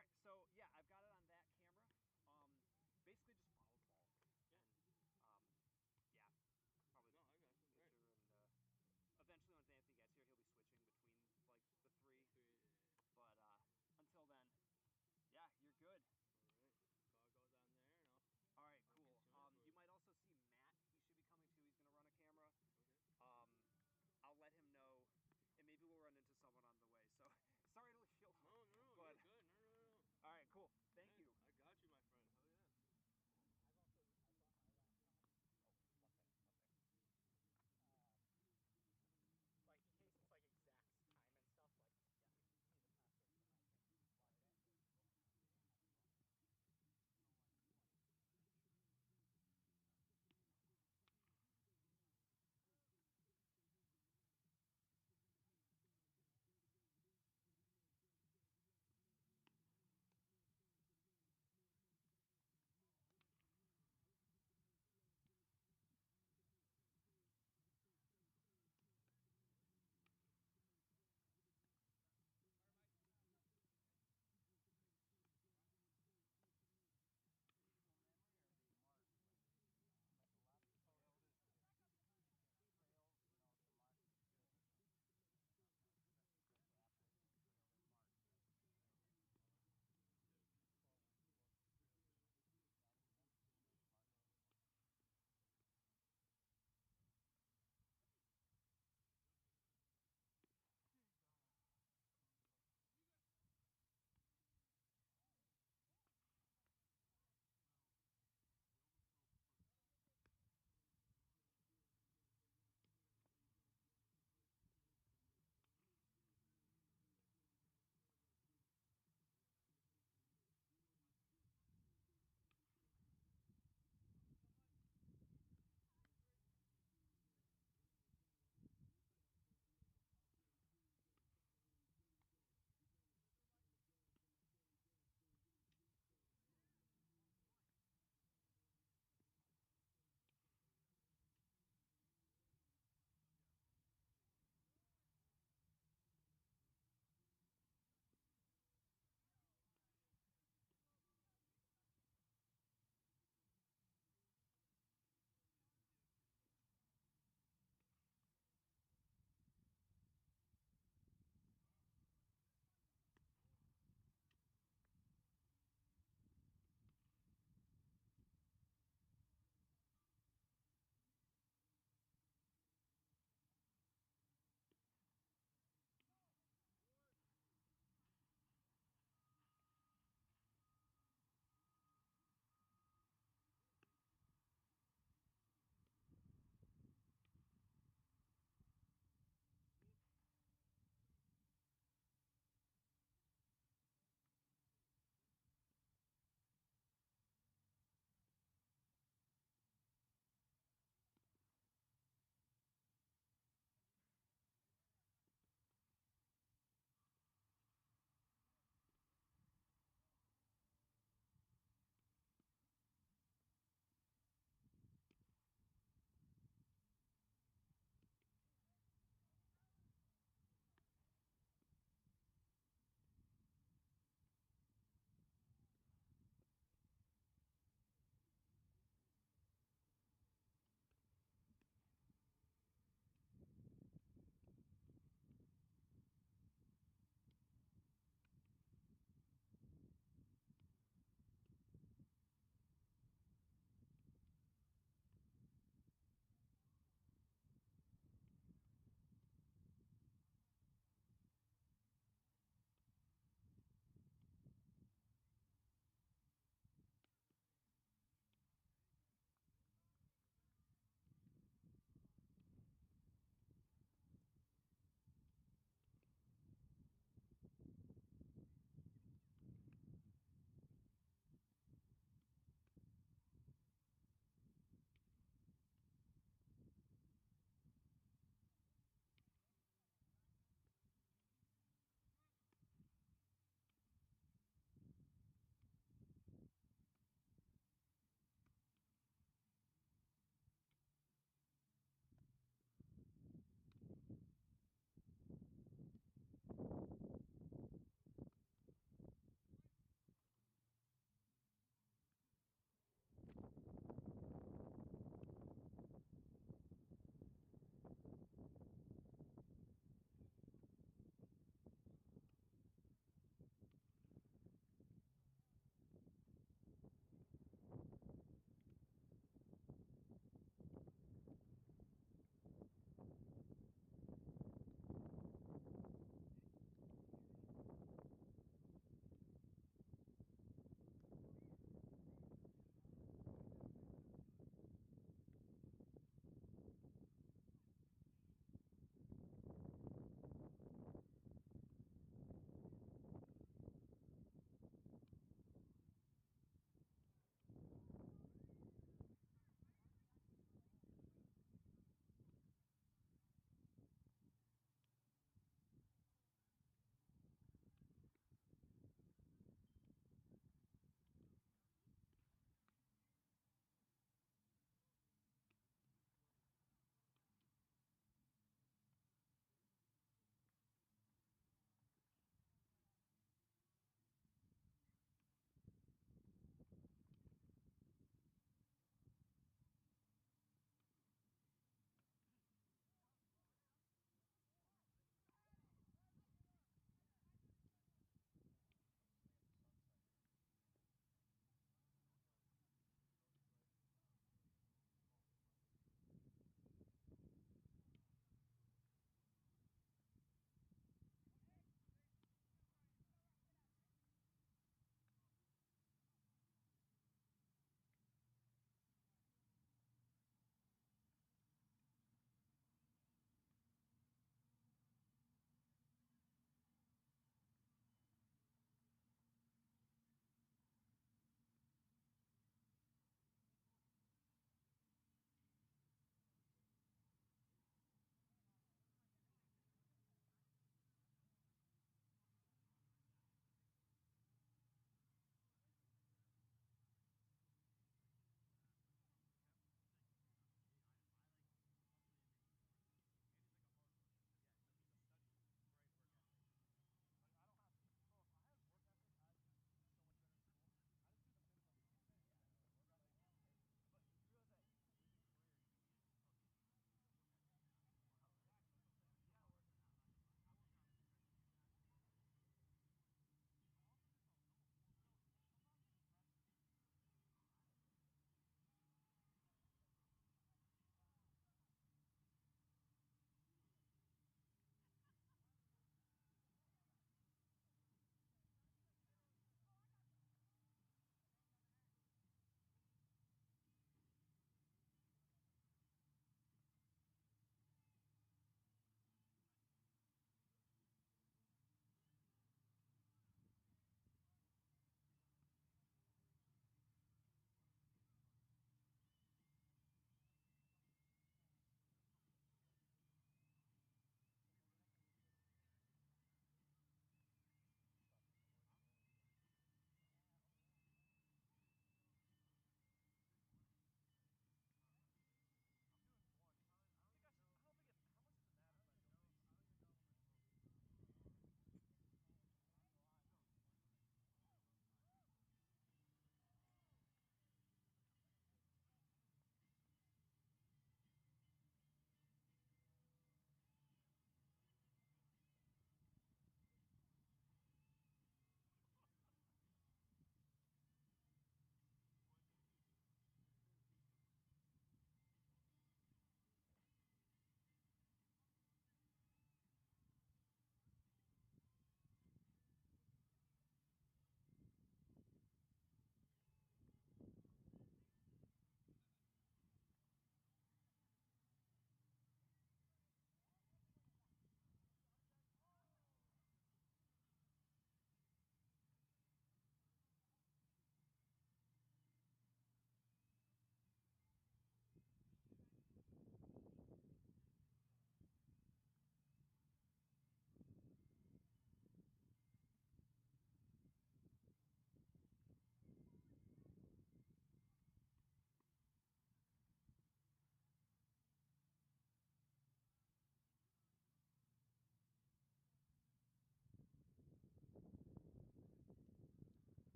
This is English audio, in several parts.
right, so yeah, I've got it on that camera. Basically just follow the ball. Yeah. And yeah, probably No, I got you. Right. pitcher and eventually once Anthony gets here, he'll be switching between like the three. But until then, yeah, you're good. All right. So I'll go down there and All right, I'll cool. get you in for You it. might also see Matt. He should be coming too. He's gonna run a camera. Okay. I'll let him know, and maybe we'll run into someone on the way. So sorry to leave you alone. No, But you're good. No. all right, cool. Thank you.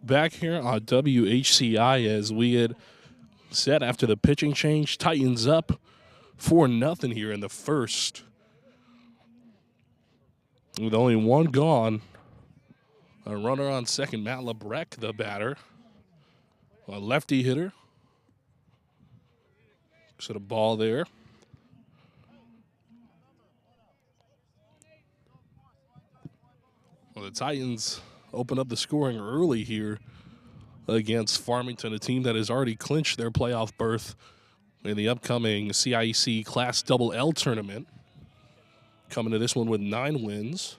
back here on WHCI as we had said after the pitching change. Titans up 4-0 here in the first. With only one gone. A runner on second, Matt Lebrecht, the batter. A lefty hitter. So the ball there. Well, the Titans open up the scoring early here against Farmington, a team that has already clinched their playoff berth in the upcoming CIEC Class Double L tournament. Coming to this one with 9 wins.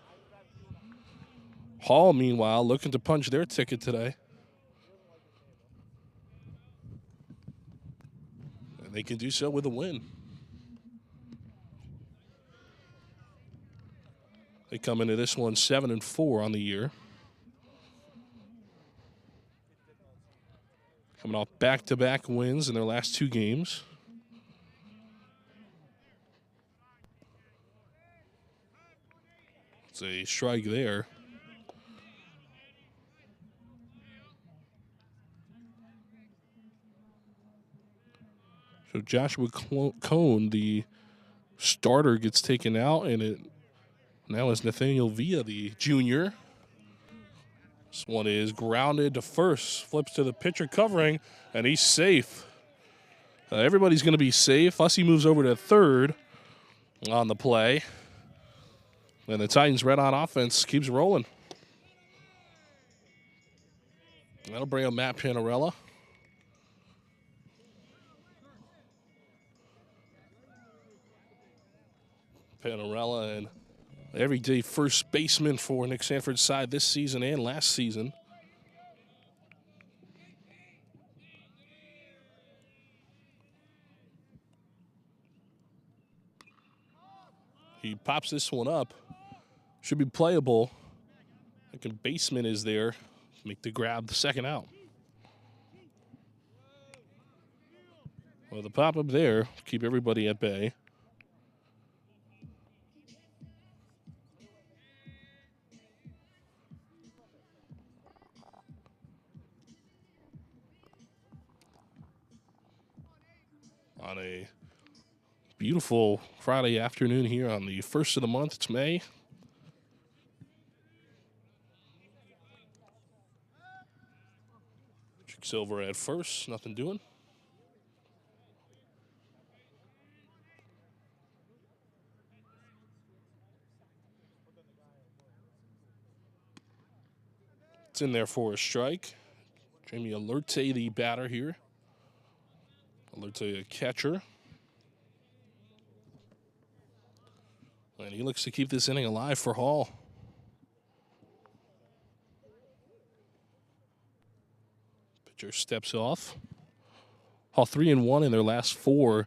Hall, meanwhile, looking to punch their ticket today. And they can do so with a win. They come into this one 7-4 on the year. Coming off back-to-back wins in their last 2 games. It's a strike there. So Joshua Cone, the starter, gets taken out, and it now is Nathaniel Villa, the junior. This one is grounded to first, flips to the pitcher covering, and he's safe. Everybody's going to be safe. Fussy moves over to third on the play. And the Titans' red-hot offense keeps rolling. That'll bring up Matt Panarella. Panarella, and everyday first baseman for Nick Sanford's side this season and last season. He pops this one up. Should be playable. Second baseman is there. Make the grab, the second out. Well, the pop-up there, keep everybody at bay. On a beautiful Friday afternoon here on the 1st of the month. It's May. Silver at first, nothing doing. It's in there for a strike. Jamie Alerte, the batter here. Alerte, a catcher. And he looks to keep this inning alive for Hall. Pitcher steps off. Hall 3-1 in their last 4,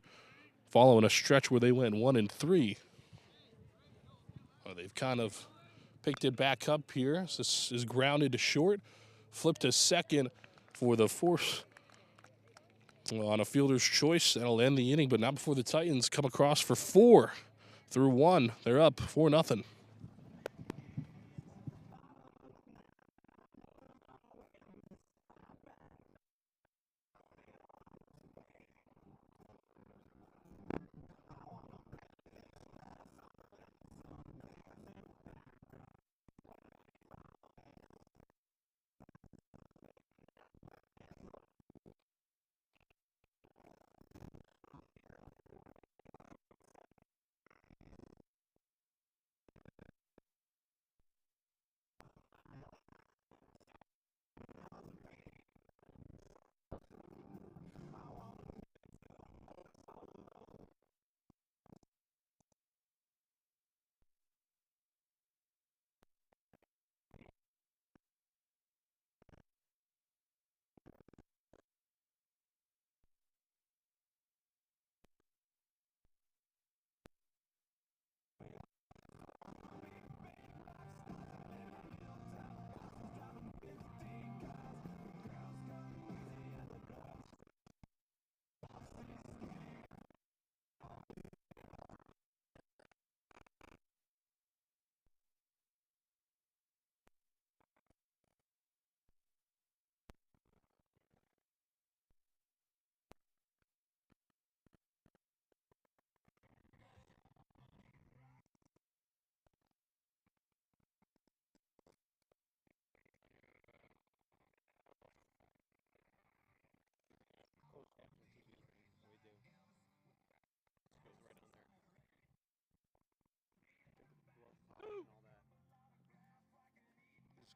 following a stretch where they went 1-3. They've kind of picked it back up here. So this is grounded to short. Flipped to second for the fourth on a fielder's choice. That'll end the inning, but not before the Titans come across for 4 through 1. They're up 4-0.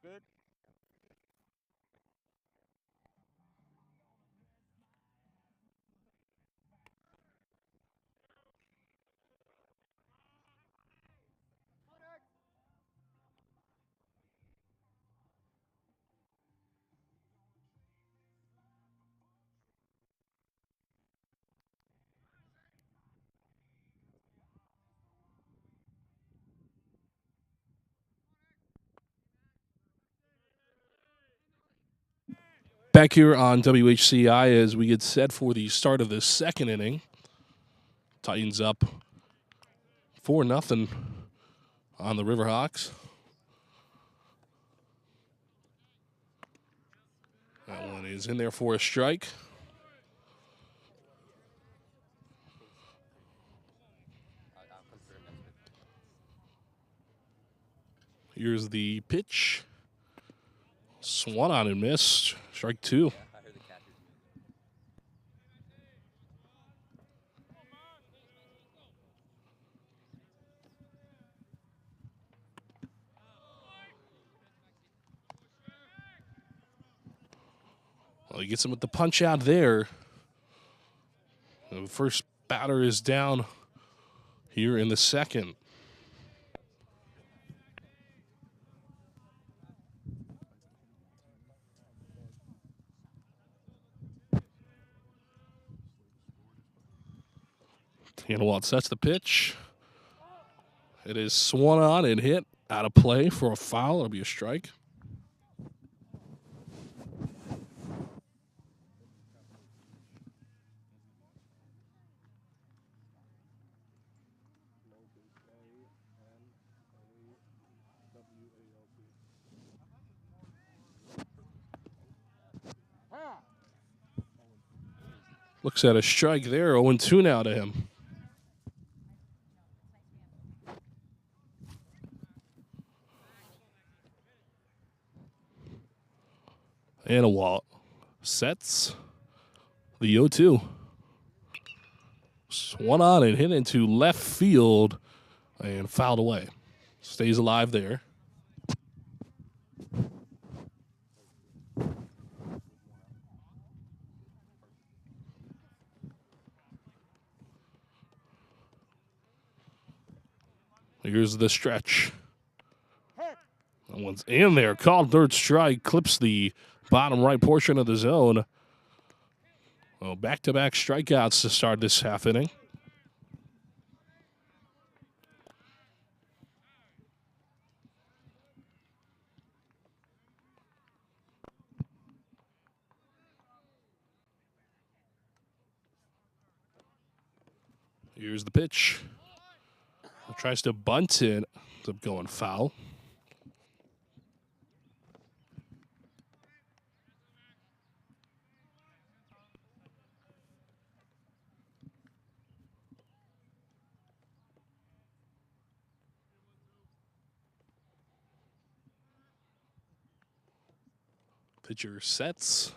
good. Back here on WHCI as we get set for the start of the second inning. Titans up 4-0 on the Riverhawks. That one is in there for a strike. Here's the pitch. Swung on and missed. Strike two. Well, he gets him with the punch out there. The first batter is down here in the second. Hanawalt sets the pitch. It is swung on and hit out of play for a foul. It'll be a strike. Looks at a strike there. 0-2 now to him. Hanawalt sets the 0-2. Swung on and hit into left field and fouled away. Stays alive there. Here's the stretch. That one's in there. Called third strike. Clips the bottom right portion of the zone. Well, back-to-back strikeouts to start this half inning. Here's the pitch. Tries to bunt it. Ends up going foul. Pitcher sets.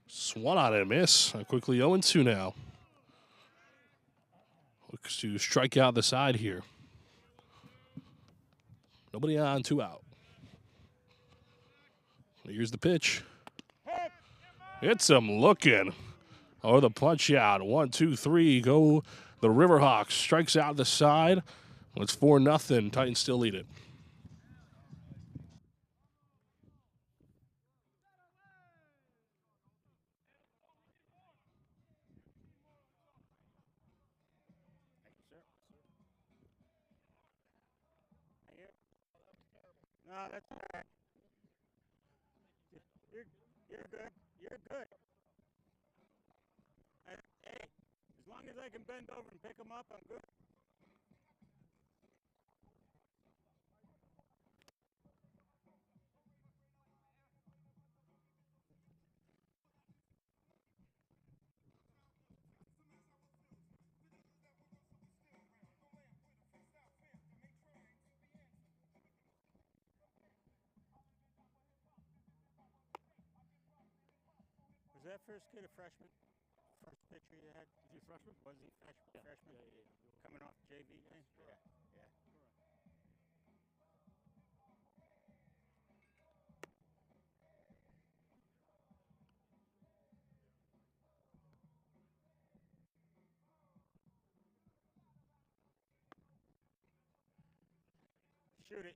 Swung on and miss. Quickly 0-2 now. Looks to strike out the side here. Nobody on, 2 out. Here's the pitch. It's him looking. Oh, the punch out. 1, 2, 3. Go the Riverhawks. Strikes out the side. It's 4-0. Titans still lead it. No, that's all right. You're good. You're good. Hey, as long as I can bend over and pick them up, I'm good. Was that first kid a freshman? First pitcher you had? Was he a freshman? Was he freshman? Yeah. Freshman? Yeah. Coming off JV game? Yeah. Shoot it.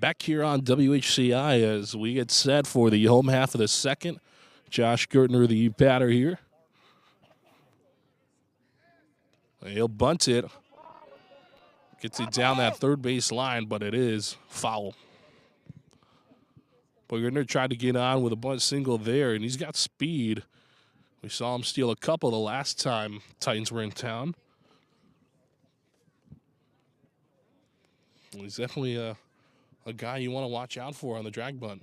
Back here on WHCI as we get set for the home half of the second. Josh Gertner, the batter here. He'll bunt it. Gets it down that third base line, but it is foul. But Gertner tried to get on with a bunt single there, and he's got speed. We saw him steal a couple the last time Titans were in town. He's definitely a guy you want to watch out for on the drag bunt.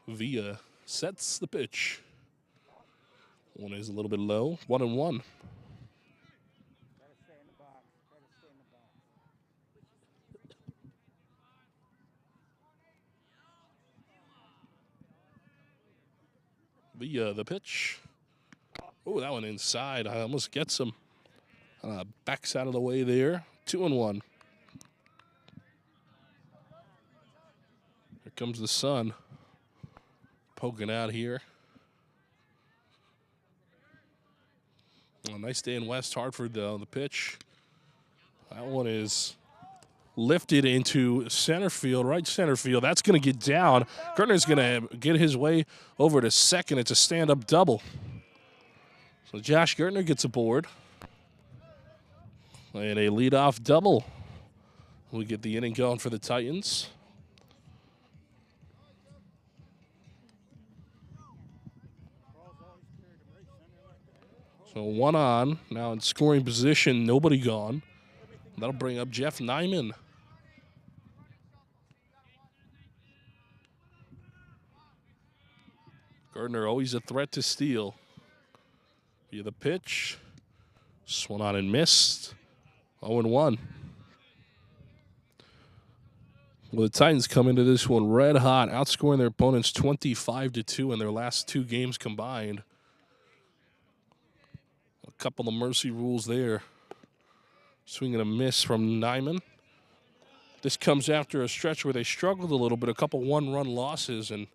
Villa sets the pitch. One is a little bit low. 1-1. Gotta stay in the box. Gotta stay in the box. Villa the pitch. Oh, that one inside. I almost gets him. Backs out of the way there. 2-1. Here comes the sun. Poking out here. A nice day in West Hartford, though. The pitch. That one is lifted into center field, right center field. That's going to get down. Gertner's going to get his way over to second. It's a stand-up double. So Josh Gertner gets aboard. And a leadoff double. We get the inning going for the Titans. So one on. Now in scoring position, nobody gone. That'll bring up Jeff Nyman. Gertner always a threat to steal. Via the pitch. Swung on and missed. 0-1. Well, the Titans come into this one red hot, outscoring their opponents 25-2 in their last two games combined. A couple of mercy rules there. Swing and a miss from Nyman. This comes after a stretch where they struggled a little bit, a couple one-run losses, and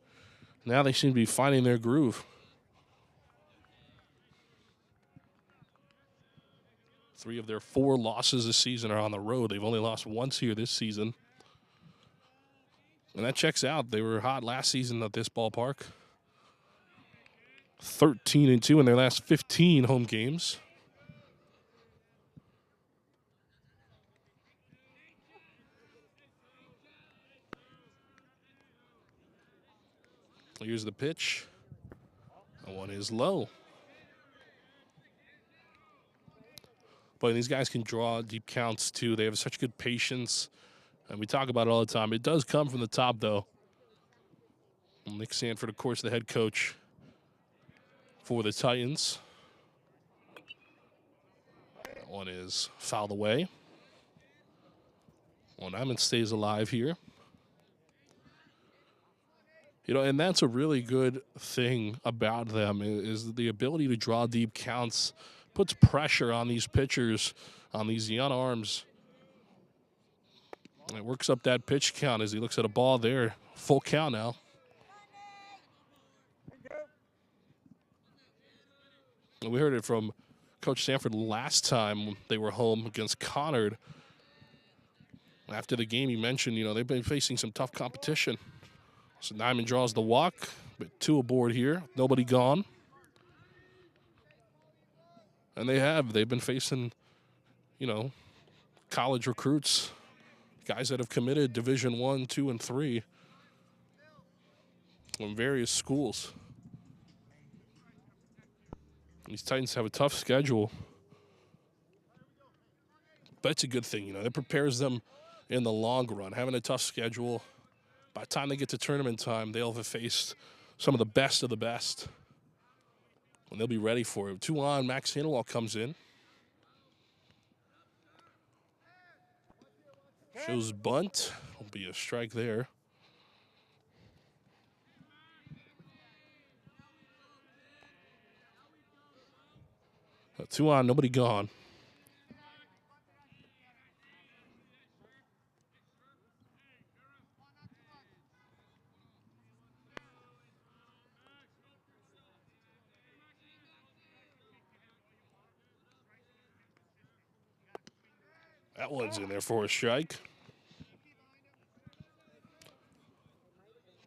now they seem to be finding their groove. 3 of their 4 losses this season are on the road. They've only lost once here this season. And that checks out. They were hot last season at this ballpark. 13-2 in their last 15 home games. Here's the pitch. That one is low. But these guys can draw deep counts, too. They have such good patience. And we talk about it all the time. It does come from the top, though. Nick Sanford, of course, the head coach for the Titans. That one is fouled away. Well, Nyman stays alive here. You know, and that's a really good thing about them is the ability to draw deep counts. Puts pressure on these pitchers, on these young arms. It works up that pitch count as he looks at a ball there. Full count now. And we heard it from Coach Sanford last time they were home against Conard. After the game, he mentioned, you know, they've been facing some tough competition. So Nyman draws the walk, but 2 aboard here. Nobody gone. And they've been facing, you know, college recruits, guys that have committed Division I, II, and III from various schools. These Titans have a tough schedule. But it's a good thing, you know. It prepares them in the long run. Having a tough schedule, by the time they get to tournament time, they'll have faced some of the best. And they'll be ready for it. 2 on, Max Hanwell comes in. Shows bunt. Will be a strike there. 2 on, nobody gone. That one's in there for a strike.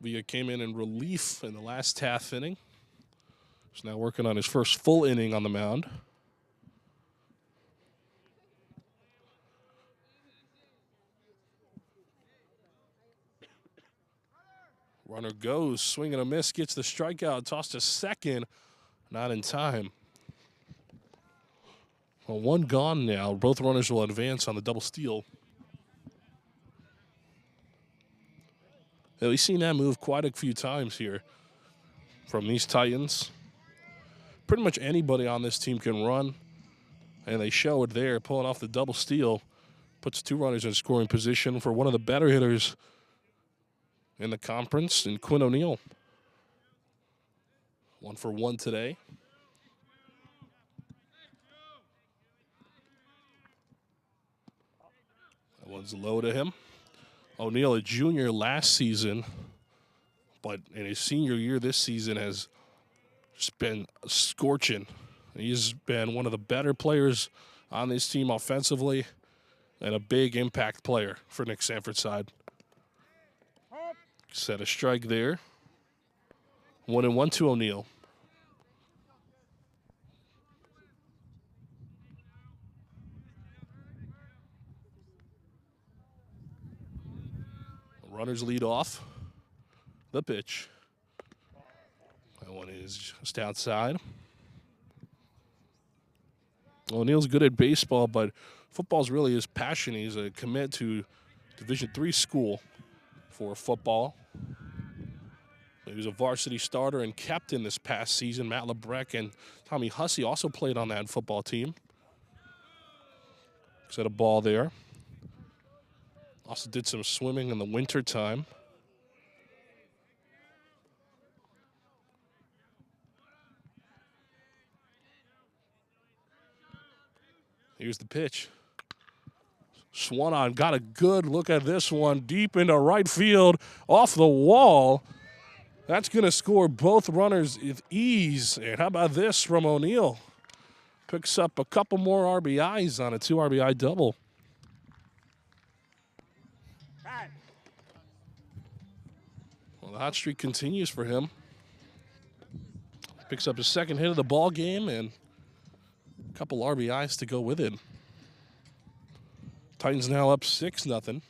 Villa came in relief in the last half inning. He's now working on his first full inning on the mound. Runner goes, swing and a miss, gets the strikeout, tossed to second, not in time. Well, 1 gone now. Both runners will advance on the double steal. Yeah, we've seen that move quite a few times here from these Titans. Pretty much anybody on this team can run, and they show it there, pulling off the double steal. Puts 2 runners in scoring position for one of the better hitters in the conference, in Quinn O'Neill. 1 for 1 today. That one's low to him. O'Neill, a junior last season, but in his senior year this season has just been scorching. He's been one of the better players on this team offensively and a big impact player for Nick Sanford's side. Set a strike there. 1-1 to O'Neill. Runners lead off. The pitch. That one is just outside. O'Neill's good at baseball, but football's really his passion. He's a commit to Division III school for football. He was a varsity starter and captain this past season. Matt LeBrecq and Tommy Hussey also played on that football team. Set a ball there. Also did some swimming in the winter time. Here's the pitch. Swan got a good look at this one. Deep into right field, off the wall. That's going to score both runners with ease. And how about this from O'Neill? Picks up a couple more RBIs on a 2 RBI double. Well, the hot streak continues for him. Picks up his second hit of the ball game and a couple RBIs to go with it. Titans now up 6-0.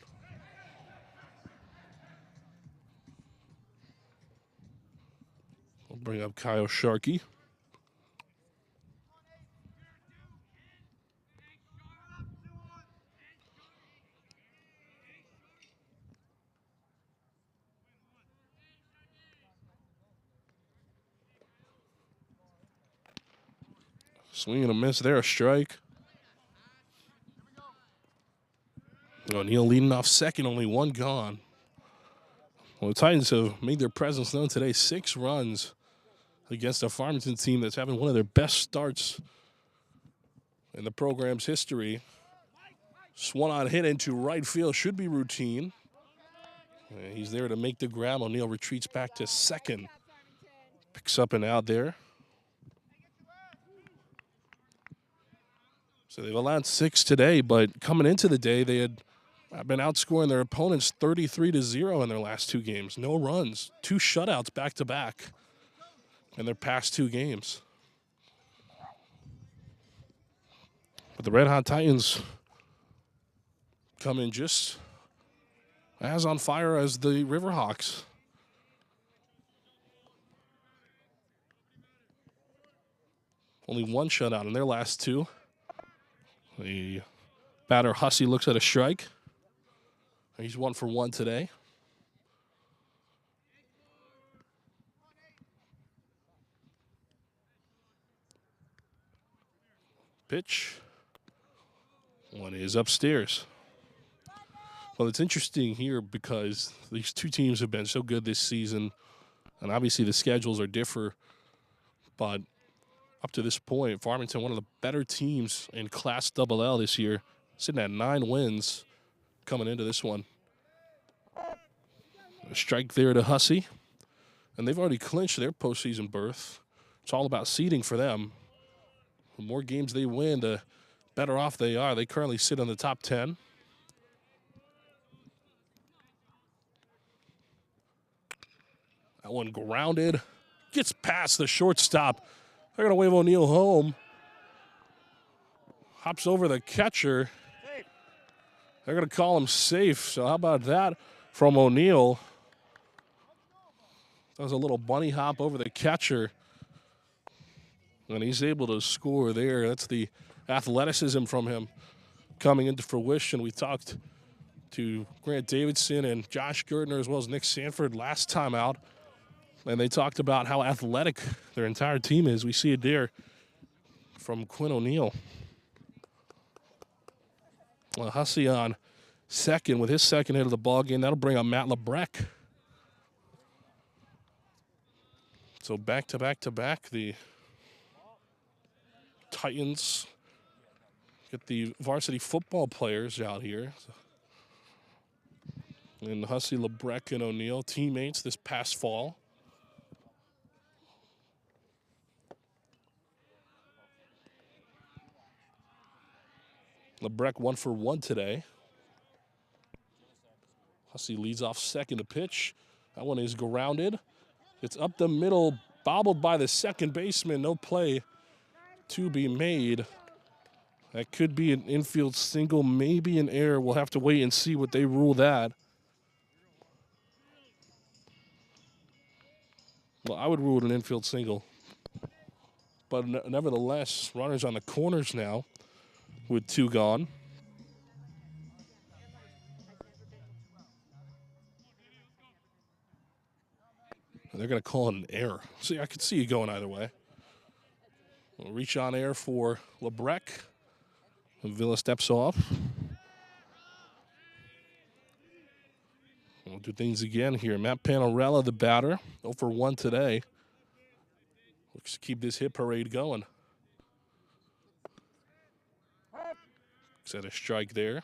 We'll bring up Kyle Sharkey. Swing and a miss there, a strike. O'Neill leading off second, only 1 gone. Well, the Titans have made their presence known today. 6 runs against a Farmington team that's having one of their best starts in the program's history. Swan hit into right field, should be routine. And he's there to make the grab. O'Neill retreats back to second. Picks up and out there. So they've allowed 6 today, but coming into the day, they had been outscoring their opponents 33-0 in their last 2 games. No runs, 2 shutouts back-to-back in their past 2 games. But the Red Hot Titans come in just as on fire as the Riverhawks. Only 1 shutout in their last 2. The batter Hussey looks at a strike. He's 1 for 1 today. Pitch. One is upstairs. Well, it's interesting here because these two teams have been so good this season, and obviously the schedules are different. But up to this point, Farmington, one of the better teams in Class L this year, sitting at 9 wins coming into this one. A strike there to Hussey, and they've already clinched their postseason berth. It's all about seeding for them. The more games they win, the better off they are. They currently sit in the top 10. That one grounded. Gets past the shortstop. They're going to wave O'Neill home. Hops over the catcher. They're going to call him safe. So how about that from O'Neill? That was a little bunny hop over the catcher. And he's able to score there. That's the athleticism from him coming into fruition. We talked to Grant Davidson and Josh Gertner as well as Nick Sanford last time out. And they talked about how athletic their entire team is. We see it there from Quinn O'Neill. Well, Hussey on second with his second hit of the ball game. That'll bring up Matt LeBrecq. So back to back to back, the Titans get the varsity football players out here. And Hussey, LeBrecq, and O'Neill, teammates this past fall. LeBrecq 1 for 1 today. Hussey leads off second to pitch. That one is grounded. It's up the middle, bobbled by the second baseman. No play to be made. That could be an infield single, maybe an error. We'll have to wait and see what they rule that. Well, I would rule it an infield single. But nevertheless, runners on the corners now with 2 gone. They're going to call it an error. See, I could see you going either way. We'll reach on air for LeBrecq. Villa steps off. We'll do things again here. Matt Panarella, the batter, 0 for 1 today. Looks to keep this hit parade going. Set a strike there.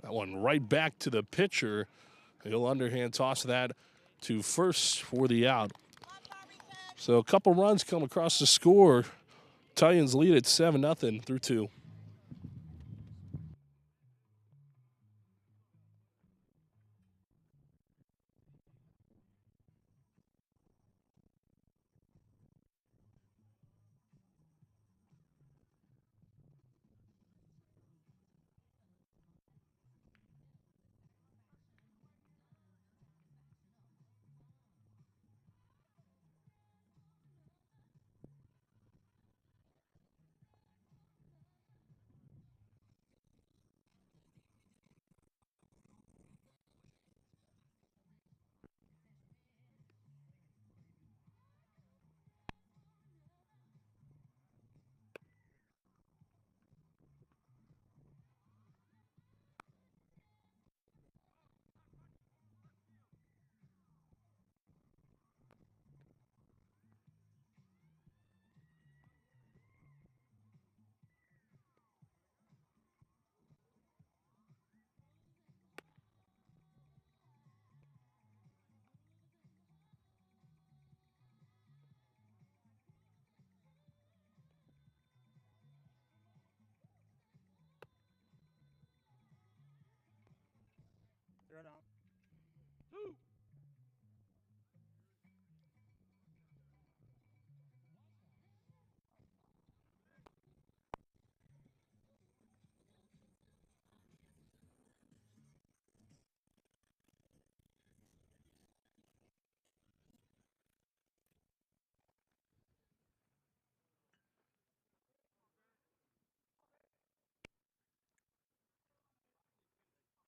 That one right back to the pitcher. He'll underhand toss that to first for the out. So a couple runs come across the score. Titans lead at 7-0 through 2.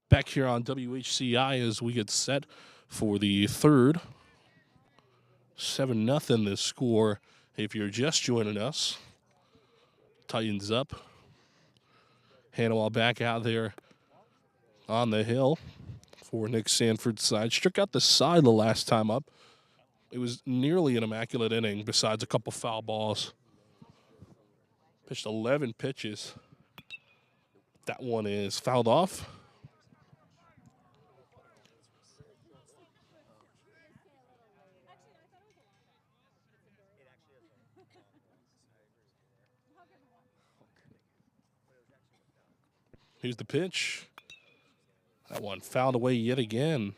back here on WHCI as we get set for the third. 7-0 the score if you're just joining us. Titans up. Hannawall back out there on the hill for Nick Sanford's side. Struck out the side the last time up. It was nearly an immaculate inning besides a couple foul balls. Pitched 11 pitches. That one is fouled off. Here's the pitch. That one fouled away yet again.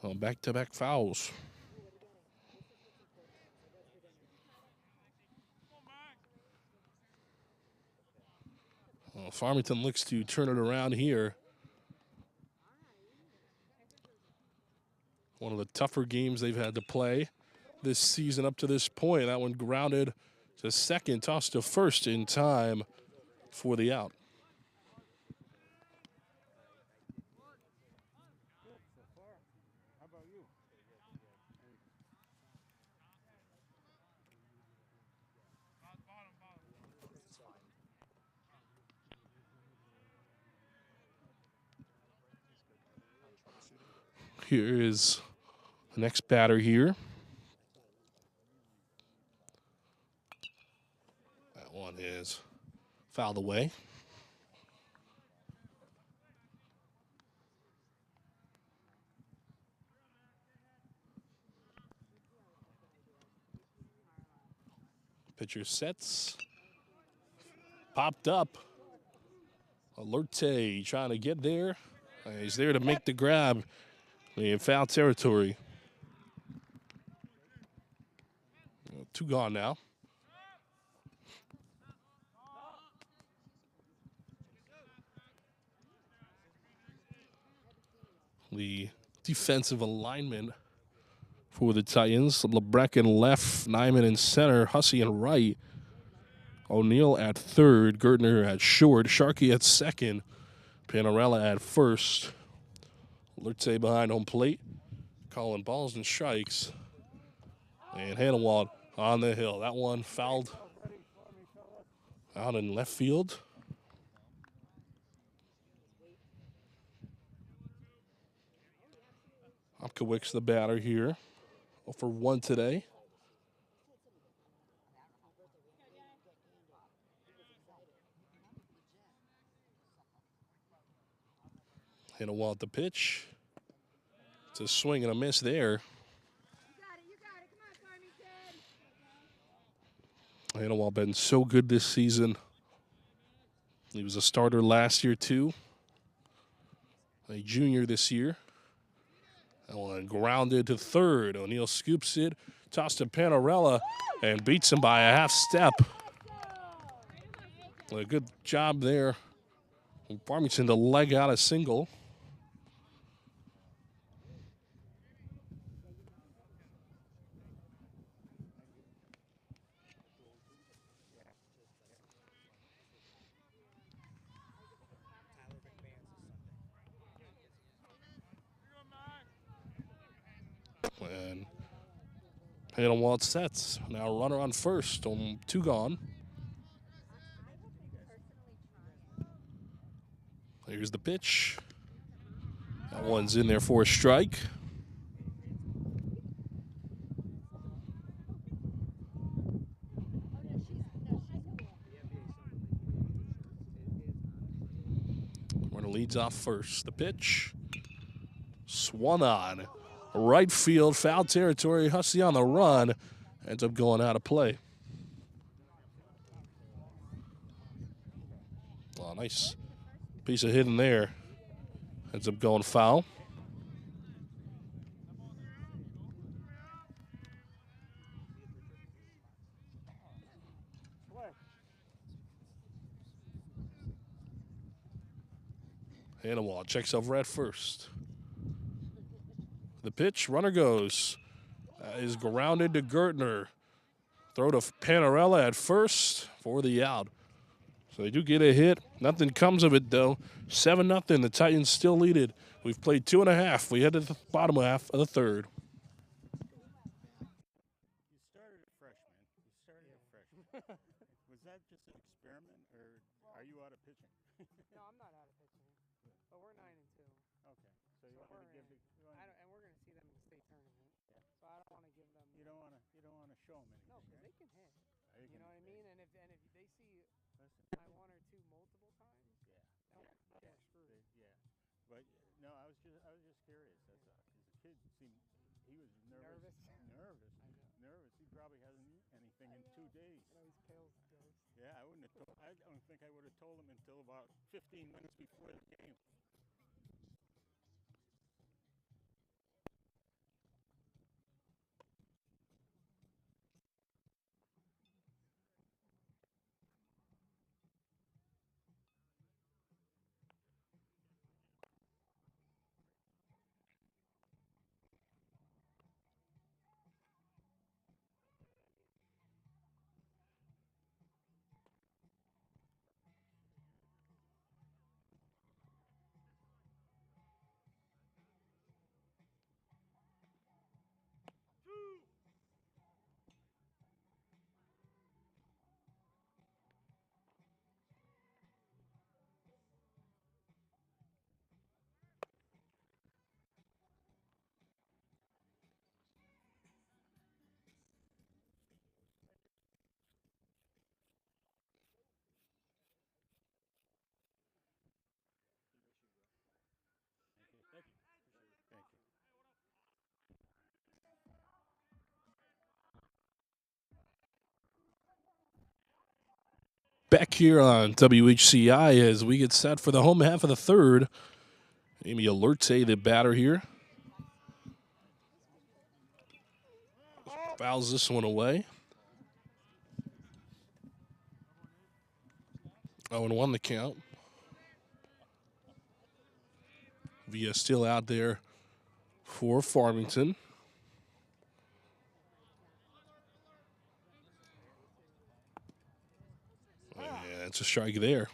Back-to-back fouls. Well, Farmington looks to turn it around here. One of the tougher games they've had to play this season up to this point. That one grounded to second, tossed to first in time for the out. Here is the next batter here. That one is fouled away. Pitcher sets. Popped up. Alerte trying to get there. He's there to make the grab. In foul territory. 2 gone now. The defensive alignment for the Titans. Lebrecht in left, Nyman in center, Hussey in right. O'Neill at third, Gertner at short, Sharkey at second, Panarella at first. Alerte behind home plate, calling balls and strikes. And Hannawald on the hill. That one fouled out in left field. Opkowick's the batter here. 0 for 1 today. Hannawald at the pitch. It's a swing and a miss there. Hannawald been so good this season. He was a starter last year too. A junior this year. That one grounded to third. O'Neill scoops it, tossed to Panarella, and beats him by a half step. A good job there. Farmington to leg out a single. And Hannawald sets. Now runner on first on 2 gone. Here's the pitch. That one's in there for a strike. Runner leads off first. The pitch. Swung on. Right field, foul territory. Hussey on the run. Ends up going out of play. Oh, nice piece of hitting there. Ends up going foul. Hannawald checks over at first. The pitch, runner goes. Is grounded to Gertner. Throw to Panarella at first for the out. So they do get a hit. Nothing comes of it, though. 7-0. The Titans still lead it. We've played 2.5. We head to the bottom half of the third. You started a freshman. Was that just an experiment, or are you out of pitching? No, I'm not out of pitching, but we're 9-2. Okay. So you So want me to give the? and we're gonna see them in the state tournament. Yeah. So I don't want to give them. You don't want to show them anything. No, because right? they can hit. They You can- know what I they- mean? And if they see Listen. my 1 or 2 multiple times, Yeah. they're screwed. Yeah. But no, I was just curious. That's because the kid seemed he was nervous. Nervous. He probably hasn't eaten anything in 2 days. You know, he's pale as a ghost. Yeah, I wouldn't have told. I don't think I would have told him until about 15 minutes before the game. Thank you. Thank you. Back here on WHCI as we get set for the home half of the third. Amy Alerte, the batter here. Fouls this one away. 0-1 the count. Villa still out there for Farmington. Yeah, it's a strike there.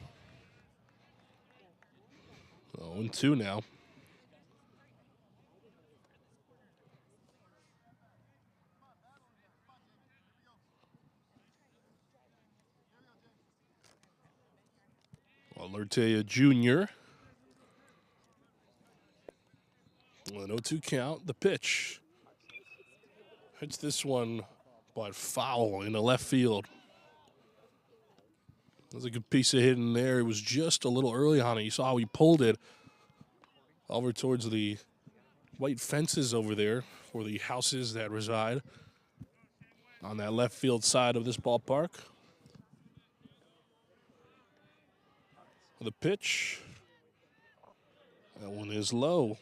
0-2 now. Alerte, a junior. 1-0-2 count. The pitch. Hits this one, but foul in the left field. That's a good piece of hitting there. It was just a little early on it. You saw how he pulled it over towards the white fences over there for the houses that reside on that left field side of this ballpark. The pitch. That one is low.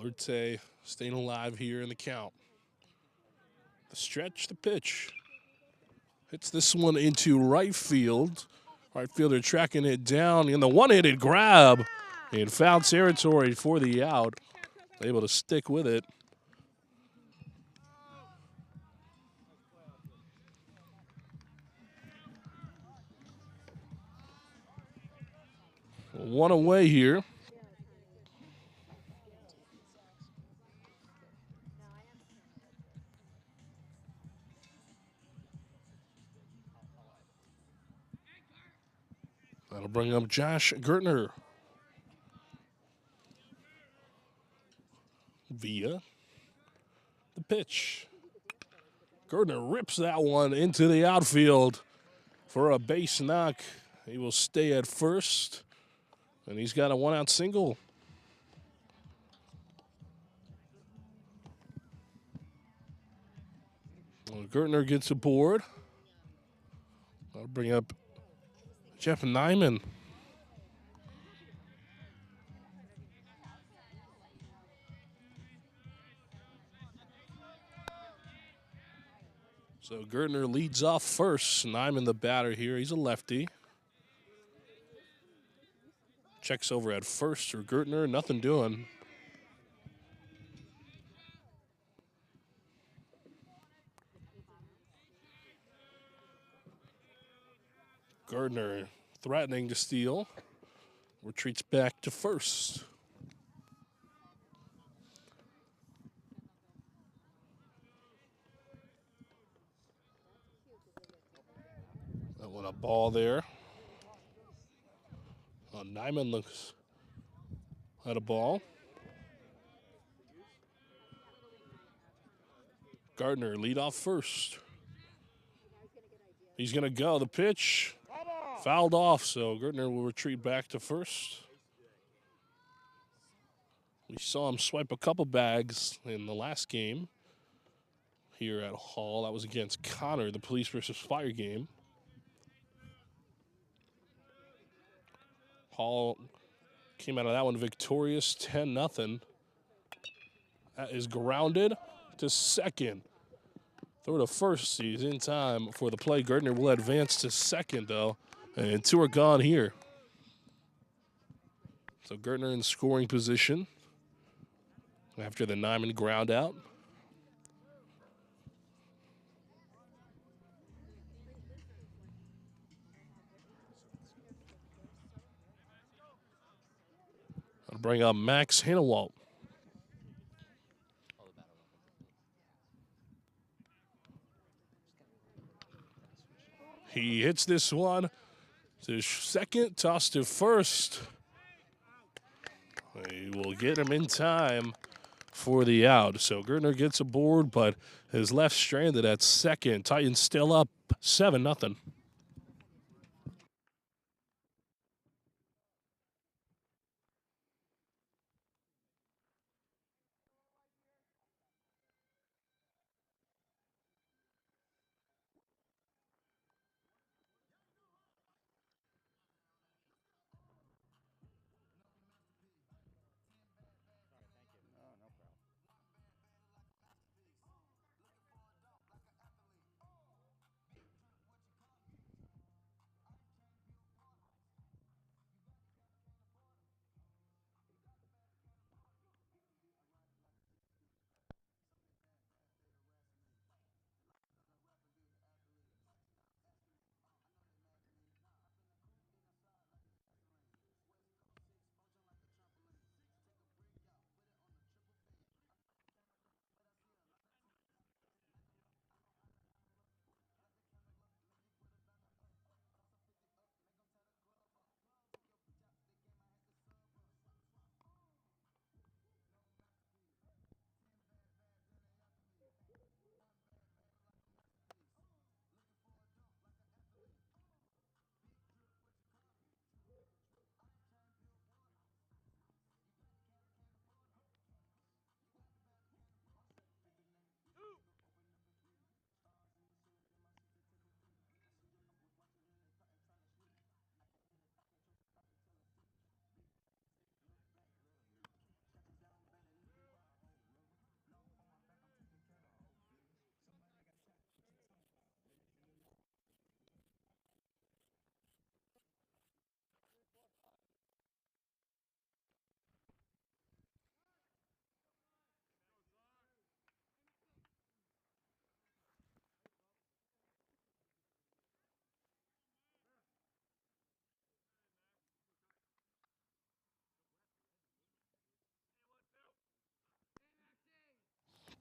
Alerte staying alive here in the count. The stretch, the pitch. Hits this one into right field. Right fielder tracking it down in the one-handed grab in foul territory for the out. Able to stick with it. One away here. That'll bring up Josh Gertner. Via the pitch. Gertner rips that one into the outfield for a base knock. He will stay at first, and he's got a one-out single. Well, Gertner gets aboard. That'll bring up Jeff Nyman. So Gertner leads off first. Nyman the batter here. He's a lefty. Checks over at first for Gertner. Nothing doing. Gardner threatening to steal. Retreats back to first. That one a ball there. Nyman looks at a ball. Gardner lead off first. He's going to go. The pitch fouled off, so Gardner will retreat back to first. We saw him swipe a couple bags in the last game here at Hall. That was against Connor, the Police versus Fire game. Hall came out of that one victorious, 10-0. That is grounded to second. Throw to first. He's in time for the play. Gardner will advance to second, though, and two are gone here. So Gardner in scoring position after the Nyman ground out. I'll bring up Max Hannawalt. He hits this one to second, toss to first. They will get him in time for the out. So Gardner gets aboard, but is left stranded at second. Titans still up 7-0.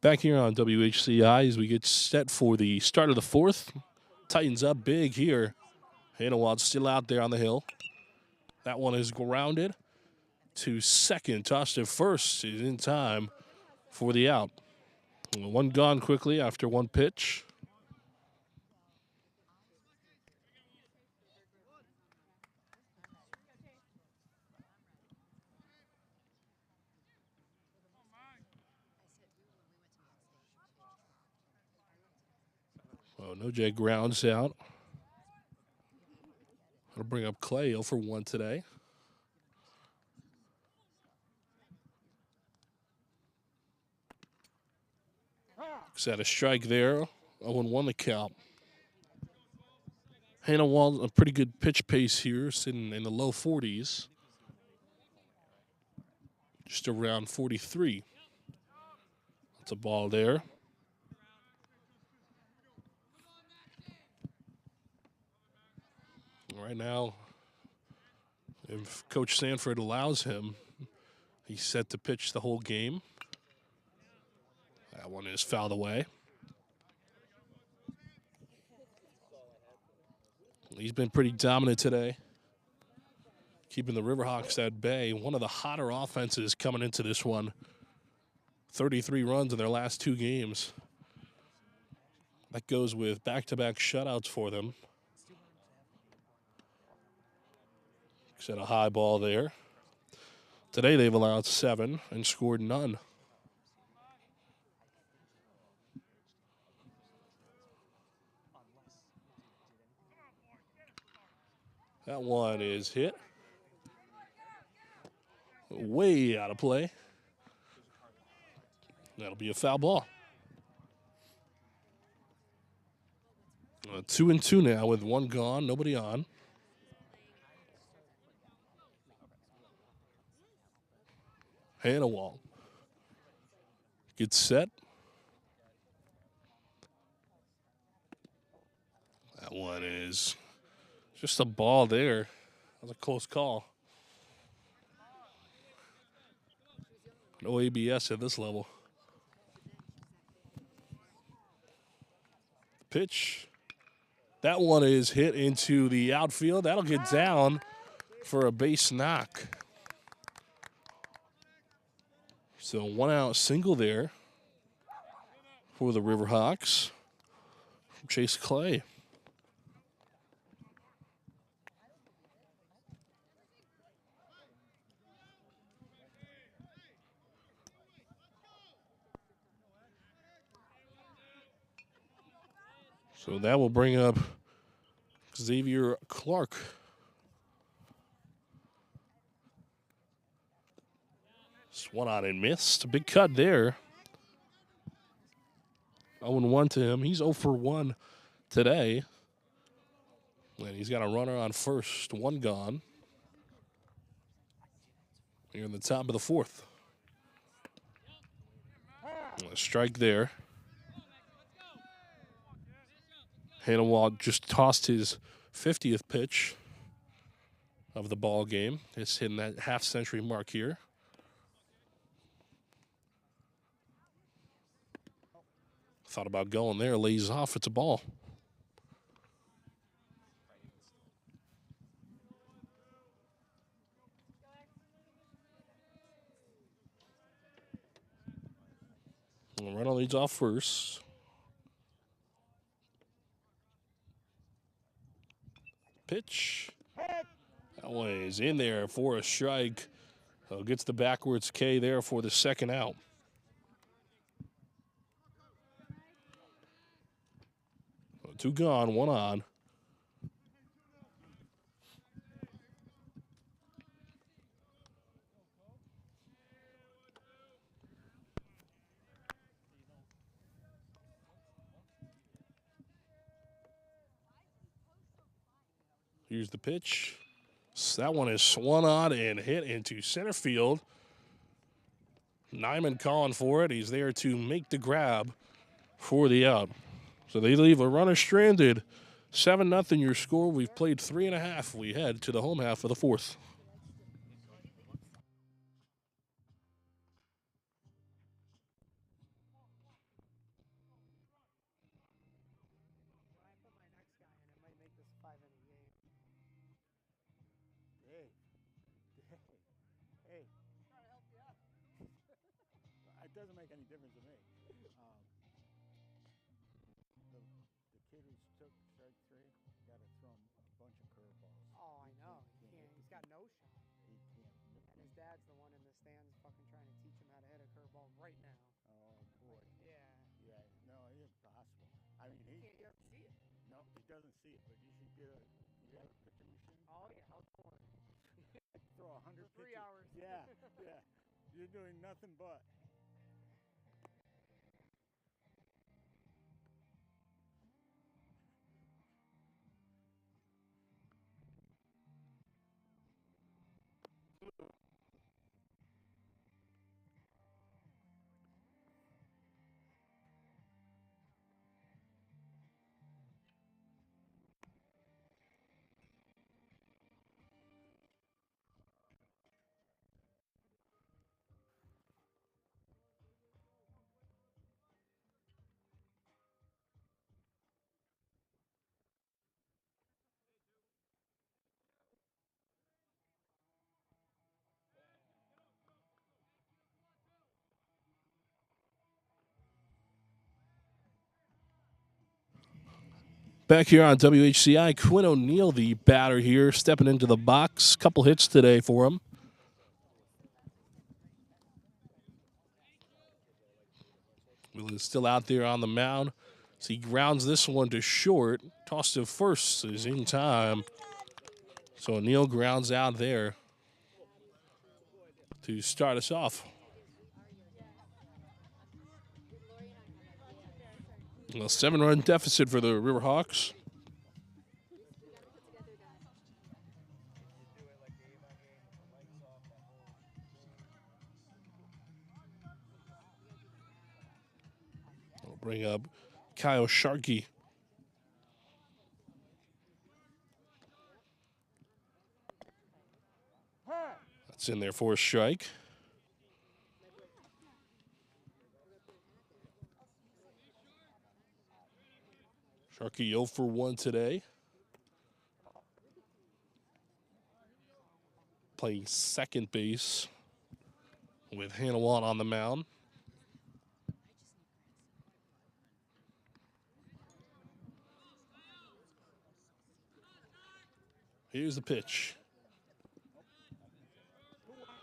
Back here on WHCI as we get set for the start of the fourth. Titans up big here. Hannawald's still out there on the hill. That one is grounded to second. Tossed to first. He's in time for the out. One gone quickly after one pitch. Oh, no J grounds out. I'll bring up Clay 0 for 1 today. Set a strike there. 0-1 the count. Hannawald, a pretty good pitch pace here, sitting in the low 40s. Just around 43. That's a ball there. Right now, if Coach Sanford allows him, he's set to pitch the whole game. That one is fouled away. He's been pretty dominant today, keeping the Riverhawks at bay. One of the hotter offenses coming into this one. 33 runs in their last 2 games. That goes with back-to-back shutouts for them. Set a high ball there. Today they've allowed 7 and scored none. That one is hit. Way out of play. That'll be a foul ball. 2-2 now with 1 gone, nobody on. Hannawalt gets set. That one is just a ball there. That was a close call. No ABS at this level. Pitch. That one is hit into the outfield. That'll get down for a base knock. So 1 out single there for the Riverhawks. Chase Clay. So that will bring up Xavier Clark. One on and missed. A big cut there. 0-1 to him. He's 0 for 1 today. And he's got a runner on first. 1 gone. Here in the top of the 4th. A strike there. Hannawalt just tossed his 50th pitch of the ball game. It's hitting that half-century mark here. Thought about going there, lays off. It's a ball. Runner leads off first. Pitch. That one is in there for a strike. Gets the backwards K there for the 2nd out. So 2 gone, 1 on. Here's the pitch. That one is swung on and hit into center field. Nyman calling for it. He's there to make the grab for the out. So they leave a runner stranded. 7-0 your score. We've played 3.5. We head to the home half of the 4th. When I put my next guy in, it might make this a 5-inning game. Hey. Hey. Trying to help you out. It doesn't make any difference to me. The kid who took strike 3 got to throw him a bunch of curveballs. Oh, I know. He Can't can't. hit He's got no shot. He can't. And his dad's the one in the stands fucking trying to teach him how to hit a curveball right now. Oh boy. Yeah. Yeah. No, it's impossible. I mean, You can't ever see it. no, he doesn't see it, but you should get a. You have a pitching machine. Oh, yeah. How's the one? Throw 100 For 3 pitches. hours. Yeah, yeah. You're doing nothing but. Back here on WHCI, Quinn O'Neill, the batter here, stepping into the box. Couple hits today for him. Will is still out there on the mound. So he grounds this one to short. Tossed to first is in time. So O'Neill grounds out there to start us off. A 7-run deficit for the Riverhawks. We'll bring up Kyle Sharkey. That's in there for a strike. Sharkey 0 for 1 today. Playing second base with Hanawan on the mound. Here's the pitch.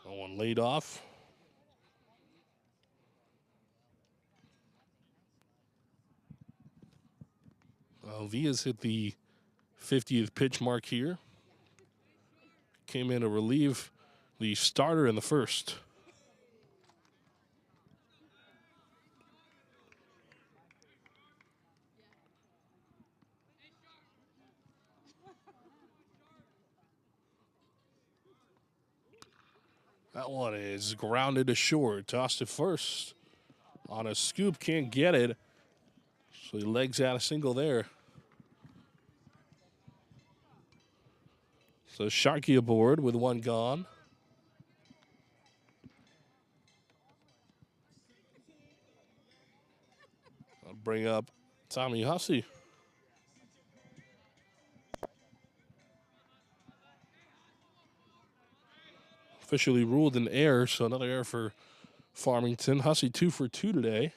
That one laid off. Villa's hit the 50th pitch mark here. Came in to relieve the starter in the first. That one is grounded to short. Tossed to first. On a scoop, can't get it. So he legs out a single there. So Sharkey aboard with one gone. I'll bring up Tommy Hussey. Officially ruled an error, so another error for Farmington. Hussey 2 for 2 today.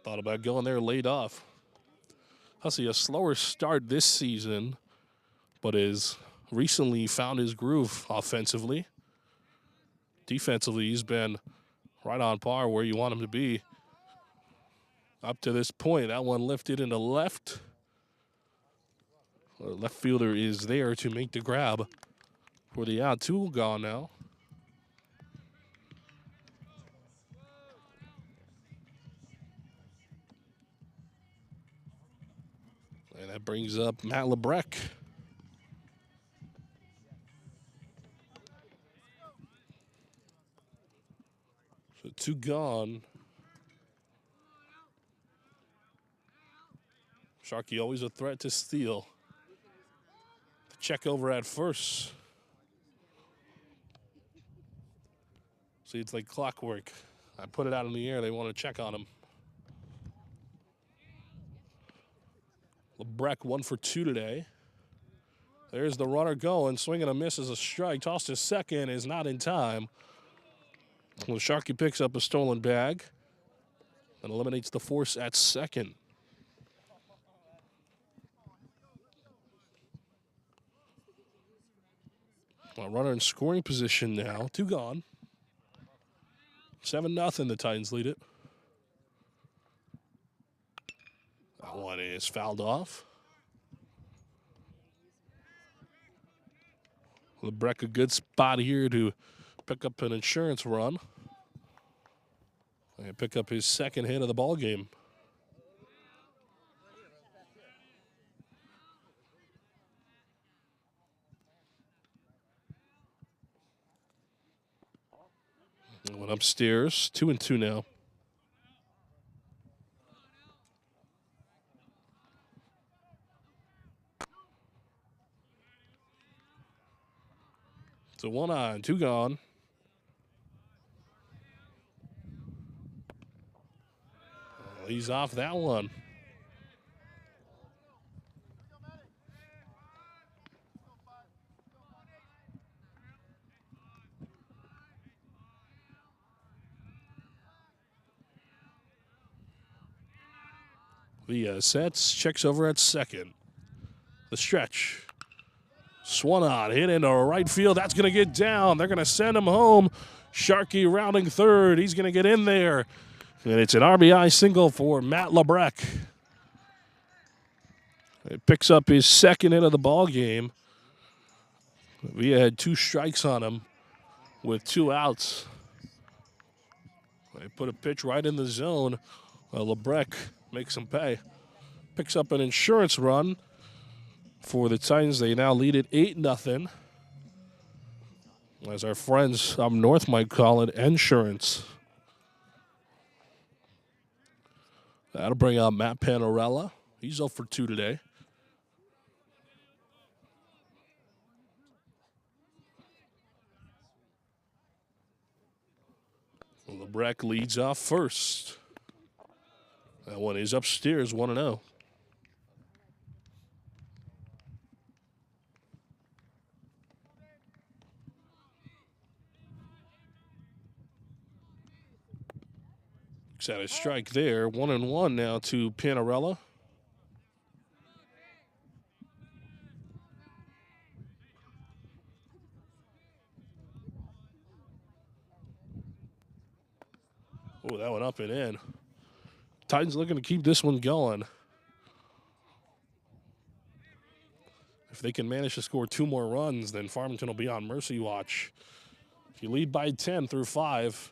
Thought about going there, laid off. Hussey, a slower start this season, but has recently found his groove offensively. Defensively, he's been right on par where you want him to be. Up to this point, that one lifted into left. The left fielder is there to make the grab for the out. 2 gone now. And that brings up Matt LeBrecq. So 2 gone. Sharkey always a threat to steal. Check over at first. See, it's like clockwork. I put it out in the air. They want to check on him. LeBrecq 1 for 2 today. There's the runner going. Swing and a miss is a strike. Tossed to second is not in time. Well, Sharkey picks up a stolen bag and eliminates the force at second. Well, runner in scoring position now. 2 gone. 7-0. The Titans lead it. That one is fouled off. LeBrecq a good spot here to pick up an insurance run and pick up his second hit of the ball game. Went upstairs. 2-2 now. So 1 on, 2 gone. He's off that one. Villa sets, checks over at second. The stretch. Swung on, hit into right field. That's going to get down. They're going to send him home. Sharkey rounding third. He's going to get in there. And it's an RBI single for Matt Lebrec. He picks up his second hit of the ball game. Villa had 2 strikes on him with 2 outs. They put a pitch right in the zone. Lebrec makes him pay. Picks up an insurance run for the Titans. They now lead it 8-0. As our friends up north might call it, insurance. That'll bring out Matt Panarella. He's 0 for 2 today. Lebrec leads off first. That one is upstairs, 1-0. Got a strike there. 1-1 now to Panarella. Oh, that one up and in. Titans looking to keep this one going. If they can manage to score 2 more runs, then Farmington will be on mercy watch. If you lead by 10 through 5,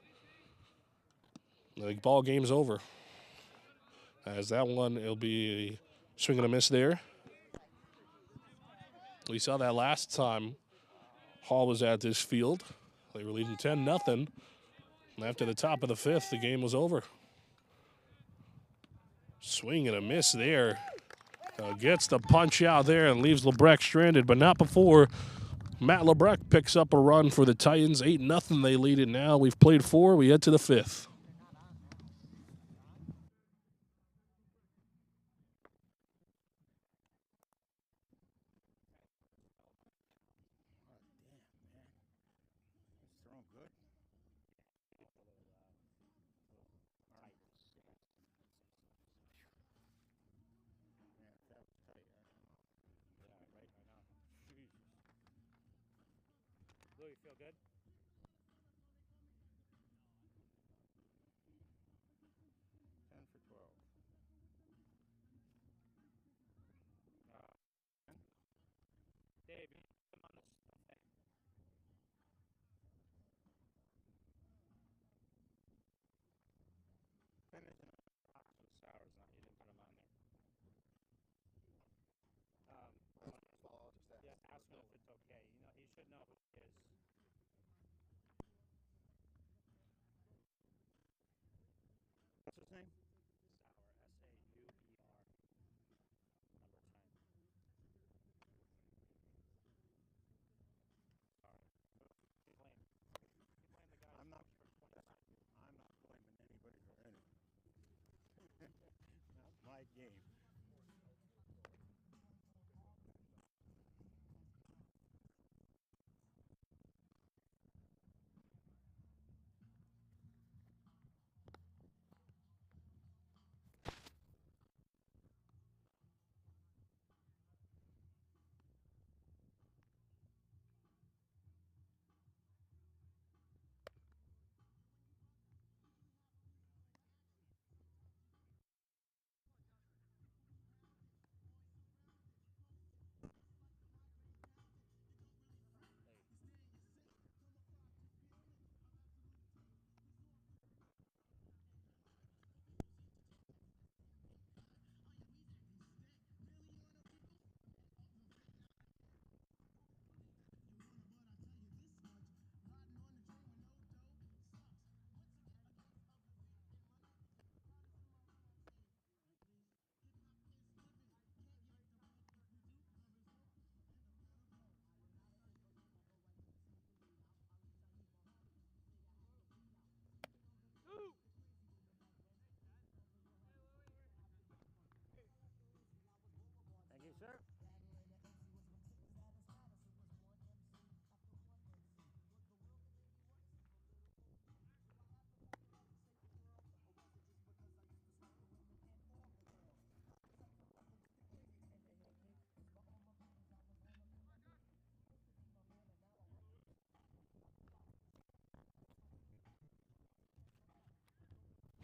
the ball game's over. As that one, it'll be a swing and a miss there. We saw that last time Hall was at this field. They were leading 10-0. And after the top of the 5th, the game was over. Swing and a miss there. Gets the punch out there and leaves Lebrec stranded, but not before Matt Lebrec picks up a run for the Titans. 8-0, they lead it now. We've played 4. We head to the 5th. Throwing good. Louis, feel good? 10 for 12. Dave, come on this thing. Finishing up some sours on. You didn't put them on there. Yeah, ask him if it's okay. You know, he should know who he is. What's his name? Sauer, S-A-U-E-R, number 10. Sorry. Blame the guy. I'm not blaming anybody for anything. Not my game.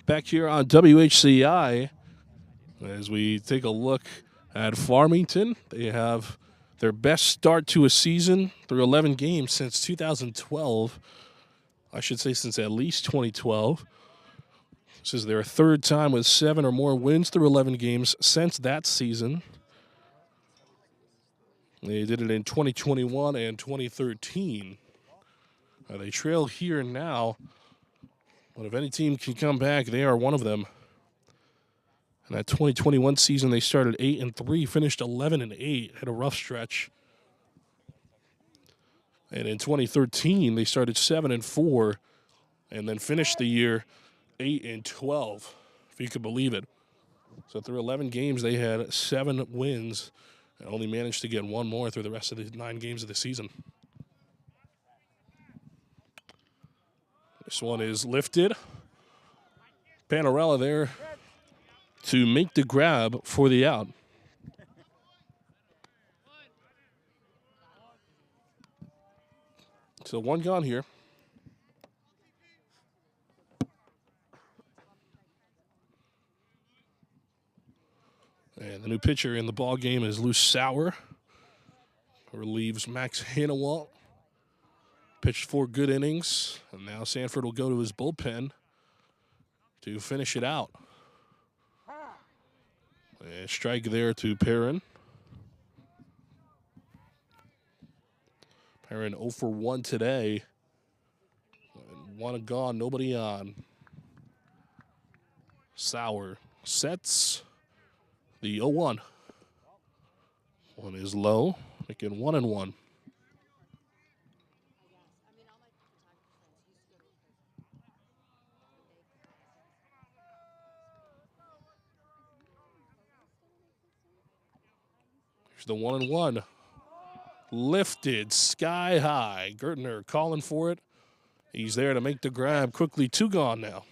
back here on WHCI as we take a look at Farmington. They have their best start to a season through 11 games since 2012. I should say since at least 2012. This is their third time with 7 or more wins through 11 games since that season. They did it in 2021 and 2013. They trail here now, but if any team can come back, they are one of them. In that 2021 season, they started 8-3, finished 11-8, had a rough stretch. And in 2013, they started 7-4, and then finished the year 8-12, if you could believe it. So through 11 games, they had 7 wins and only managed to get 1 more through the rest of the 9 games of the season. This one is lifted. Panarella there to make the grab for the out. So 1 gone here. And the new pitcher in the ball game is Lou Sauer. Relieves Max Hannawalt. Pitched 4 good innings. And now Sanford will go to his bullpen to finish it out. A strike there to Perrin. Perrin 0 for 1 today. 1 gone, nobody on. Sauer sets the 0-1. 1 is low, making 1-1. Here's the 1-1. Lifted sky high. Gertner calling for it. He's there to make the grab. Quickly 2 gone now.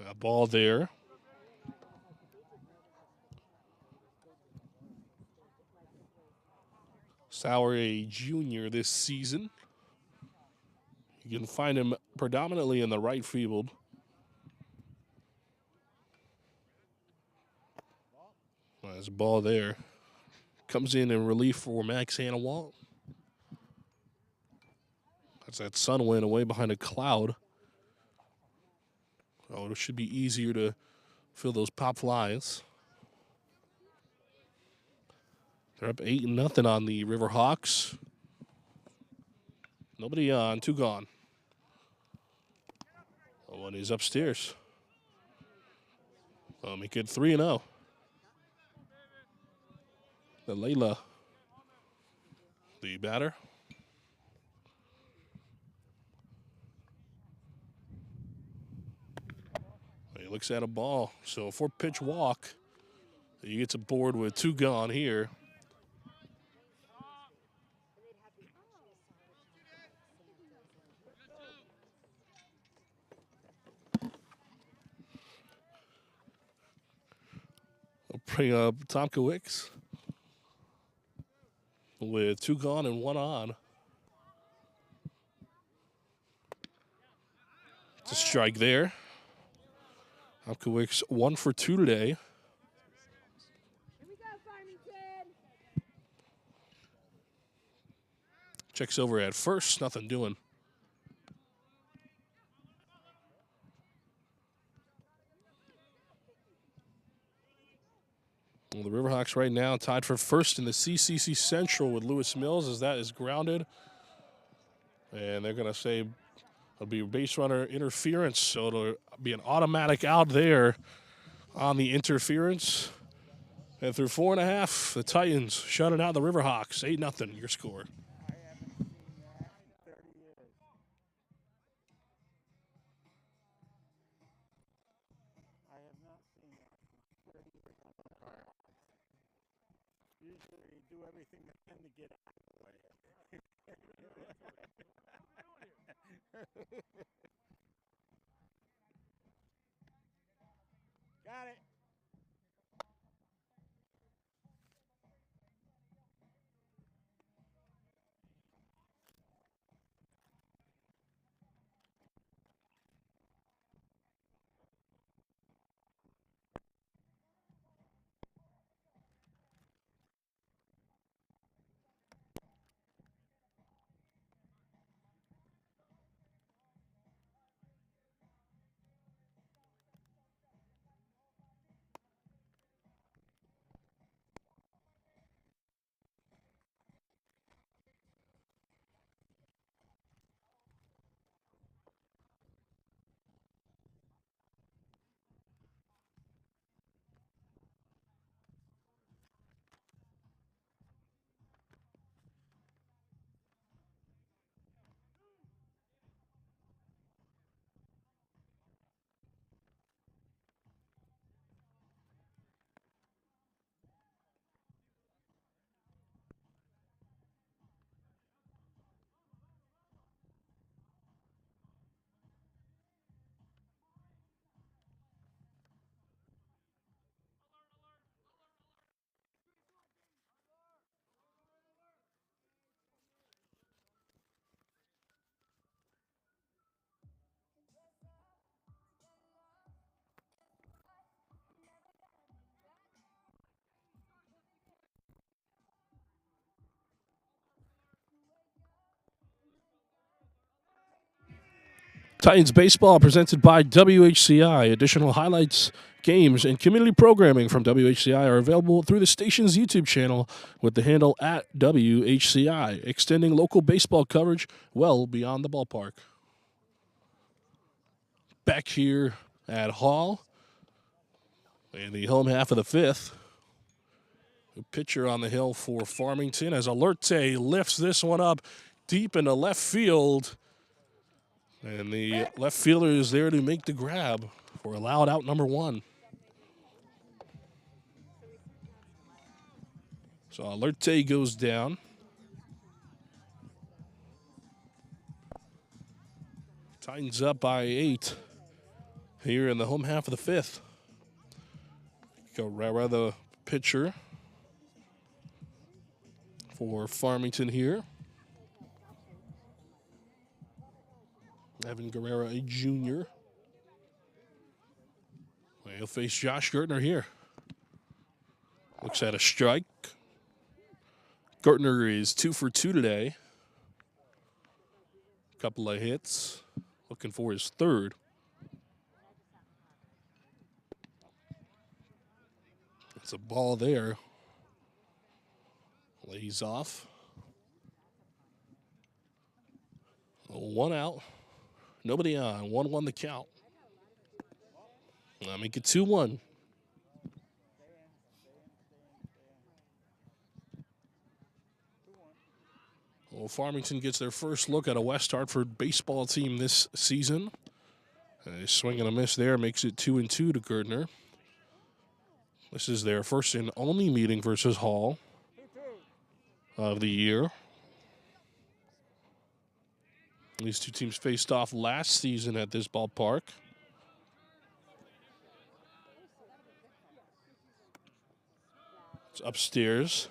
A ball there. Sauer, a junior this season. You can find him predominantly in the right field. There's a ball there. Comes in relief for Max Hannawalt. That's that sun went away behind a cloud. Oh, it should be easier to fill those pop flies. They're up 8-0 on the Riverhawks. Nobody on, 2 gone. Oh, and he's upstairs. Make it 3-0. The Layla, the batter. He looks at a ball. So a 4-pitch walk. He gets aboard with 2 gone here. I'll bring up Tomkowicz with 2 gone and 1 on. It's a strike there. Tomkowicz 1 for 2 today. Here we go, Farmington. Checks over at first, nothing doing. Well, the Riverhawks right now tied for first in the CCC Central with Lewis Mills as that is grounded. And they're going to say it'll be base runner interference, so it'll be an automatic out there on the interference. And through 4.5, the Titans shutting out the Riverhawks. 8-0, your score. I haven't seen that in 30 years. I have not seen that in 30 years. usually do everything they can to get out of the way. Got it. Titans baseball presented by WHCI. Additional highlights, games, and community programming from WHCI are available through the station's YouTube channel with the handle at WHCI, extending local baseball coverage well beyond the ballpark. Back here at Hall in the home half of the fifth. A pitcher on the hill for Farmington as Alerte lifts this one up deep into left field. And the left fielder is there to make the grab for allowed out number one. So Alerte goes down. Titans up by 8 here in the home half of the fifth. Guerrera, the pitcher for Farmington here. Evan Guerrera, a junior. He'll face Josh Gertner here. Looks at a strike. Gertner is 2 for 2 today. Couple of hits. Looking for his third. It's a ball there. Lays off. 1 out. Nobody on. 1-1 the count. I'll make it 2-1. Well, Farmington gets their first look at a West Hartford baseball team this season. A swing and a miss there makes it 2-2 to Gertner. This is their first and only meeting versus Hall of the year. These two teams faced off last season at this ballpark. It's upstairs.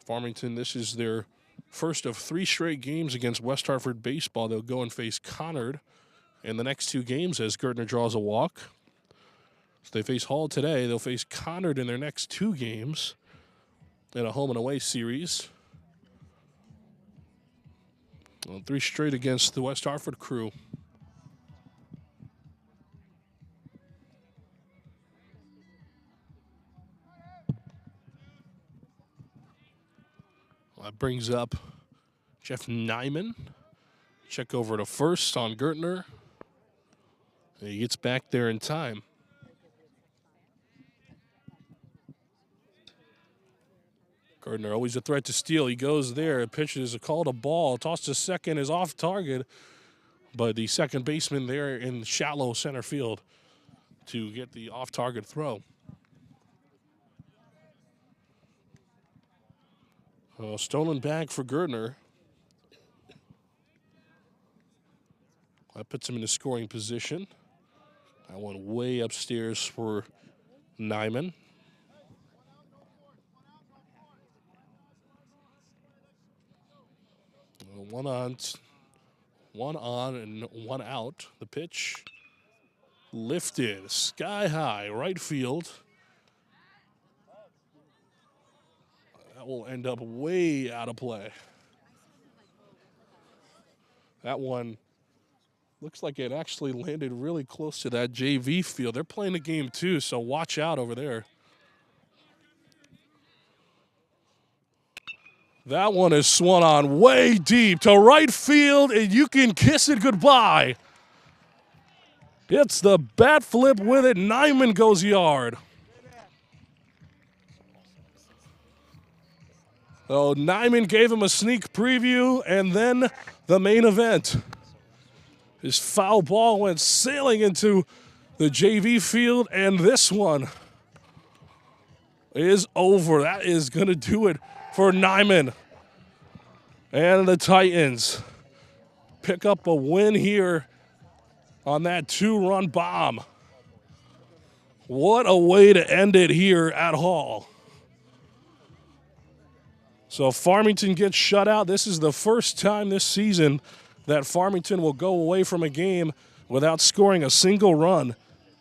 Farmington, this is their first of 3 straight games against West Hartford baseball. They'll go and face Conard in the next 2 games as Gertner draws a walk. So they face Hall today. They'll face Conard in their next 2 games in a home and away series. Well, 3 straight against the West Hartford crew. Well, that brings up Jeff Nyman. Check over to first on Gertner. And he gets back there in time. Gertner always a threat to steal. He goes there. Pitches a call to ball. Toss to second is off target. But the second baseman there in shallow center field to get the off-target throw. Stolen back for Gerdner. That puts him in a scoring position. That one way upstairs for Nyman. One on and one out. The pitch lifted sky high, right field. That will end up way out of play. That one looks like it actually landed really close to that JV field. They're playing the game too, so watch out over there. That one is swung on way deep to right field, and you can kiss it goodbye. It's the bat flip with it. Nyman goes yard. So Nyman gave him a sneak preview, and then the main event. His foul ball went sailing into the JV field, and this one is over. That is going to do it for Nyman. And the Titans pick up a win here on that 2-run bomb. What a way to end it here at Hall. So Farmington gets shut out. This is the first time this season that Farmington will go away from a game without scoring a single run.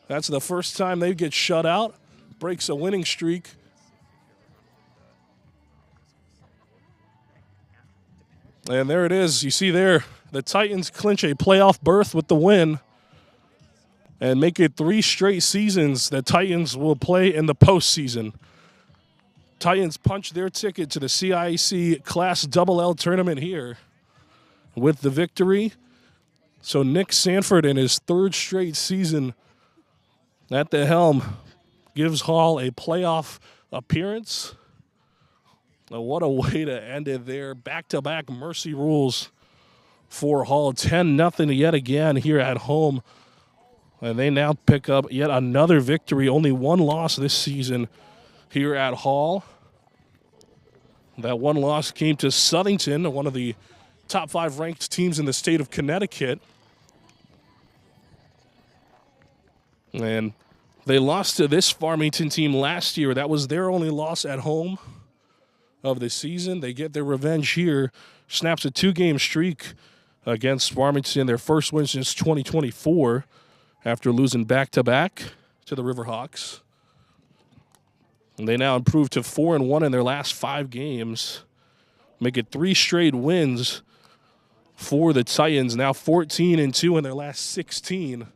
That's the first time they get shut out. Breaks a winning streak. And there it is. You see there, the Titans clinch a playoff berth with the win and make it 3 straight seasons that Titans will play in the postseason. Titans punch their ticket to the CIAC Class LL tournament here with the victory. So Nick Sanford, in his 3rd straight season at the helm, gives Hall a playoff appearance. What a way to end it there. Back-to-back mercy rules for Hall. 10-0 yet again here at home. And they now pick up yet another victory. Only 1 loss this season here at Hall. That 1 loss came to Southington, one of the top 5 ranked teams in the state of Connecticut. And they lost to this Farmington team last year. That was their only loss at home of the season. They get their revenge here. Snaps a 2-game streak against Farmington, their first win since 2024 after losing back-to-back to the Riverhawks. And they now improve to 4-1 in their last 5 games. Make it 3 straight wins for the Titans. Now 14-2 in their last 16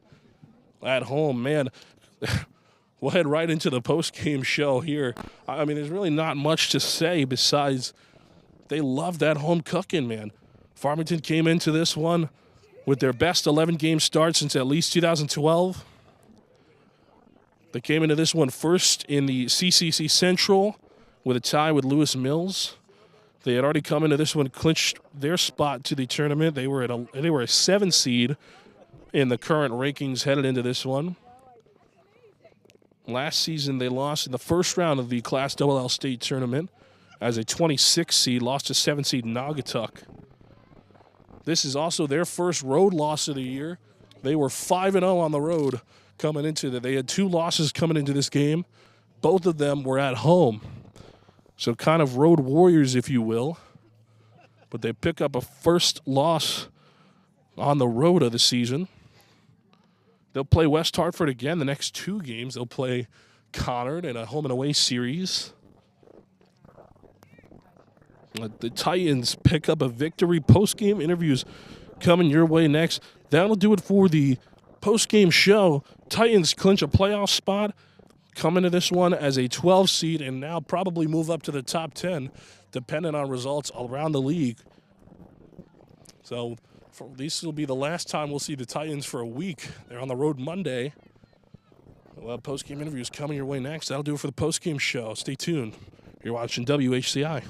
at home. Man, we'll head right into the post-game show here. I mean, there's really not much to say besides they love that home cooking, man. Farmington came into this one with their best 11-game start since at least 2012. They came into this one first in the CCC Central with a tie with Lewis Mills. They had already come into this one, clinched their spot to the tournament. They were a 7 seed in the current rankings headed into this one. Last season, they lost in the first round of the Class LL State Tournament as a 26 seed, lost to 7 seed Naugatuck. This is also their first road loss of the year. They were 5-0 on the road coming into that. They had 2 losses coming into this game. Both of them were at home. So kind of road warriors, if you will. But they pick up a first loss on the road of the season. They'll play West Hartford again the next 2 games. They'll play Conard in a home and away series. The Titans pick up a victory. Post-game interviews coming your way next. That'll do it for the post-game show. Titans clinch a playoff spot, come into this one as a 12 seed, and now probably move up to the top 10, depending on results around the league. So this will be the last time we'll see the Titans for a week. They're on the road Monday. We'll have post-game interviews coming your way next. That'll do it for the post-game show. Stay tuned. You're watching WHCI.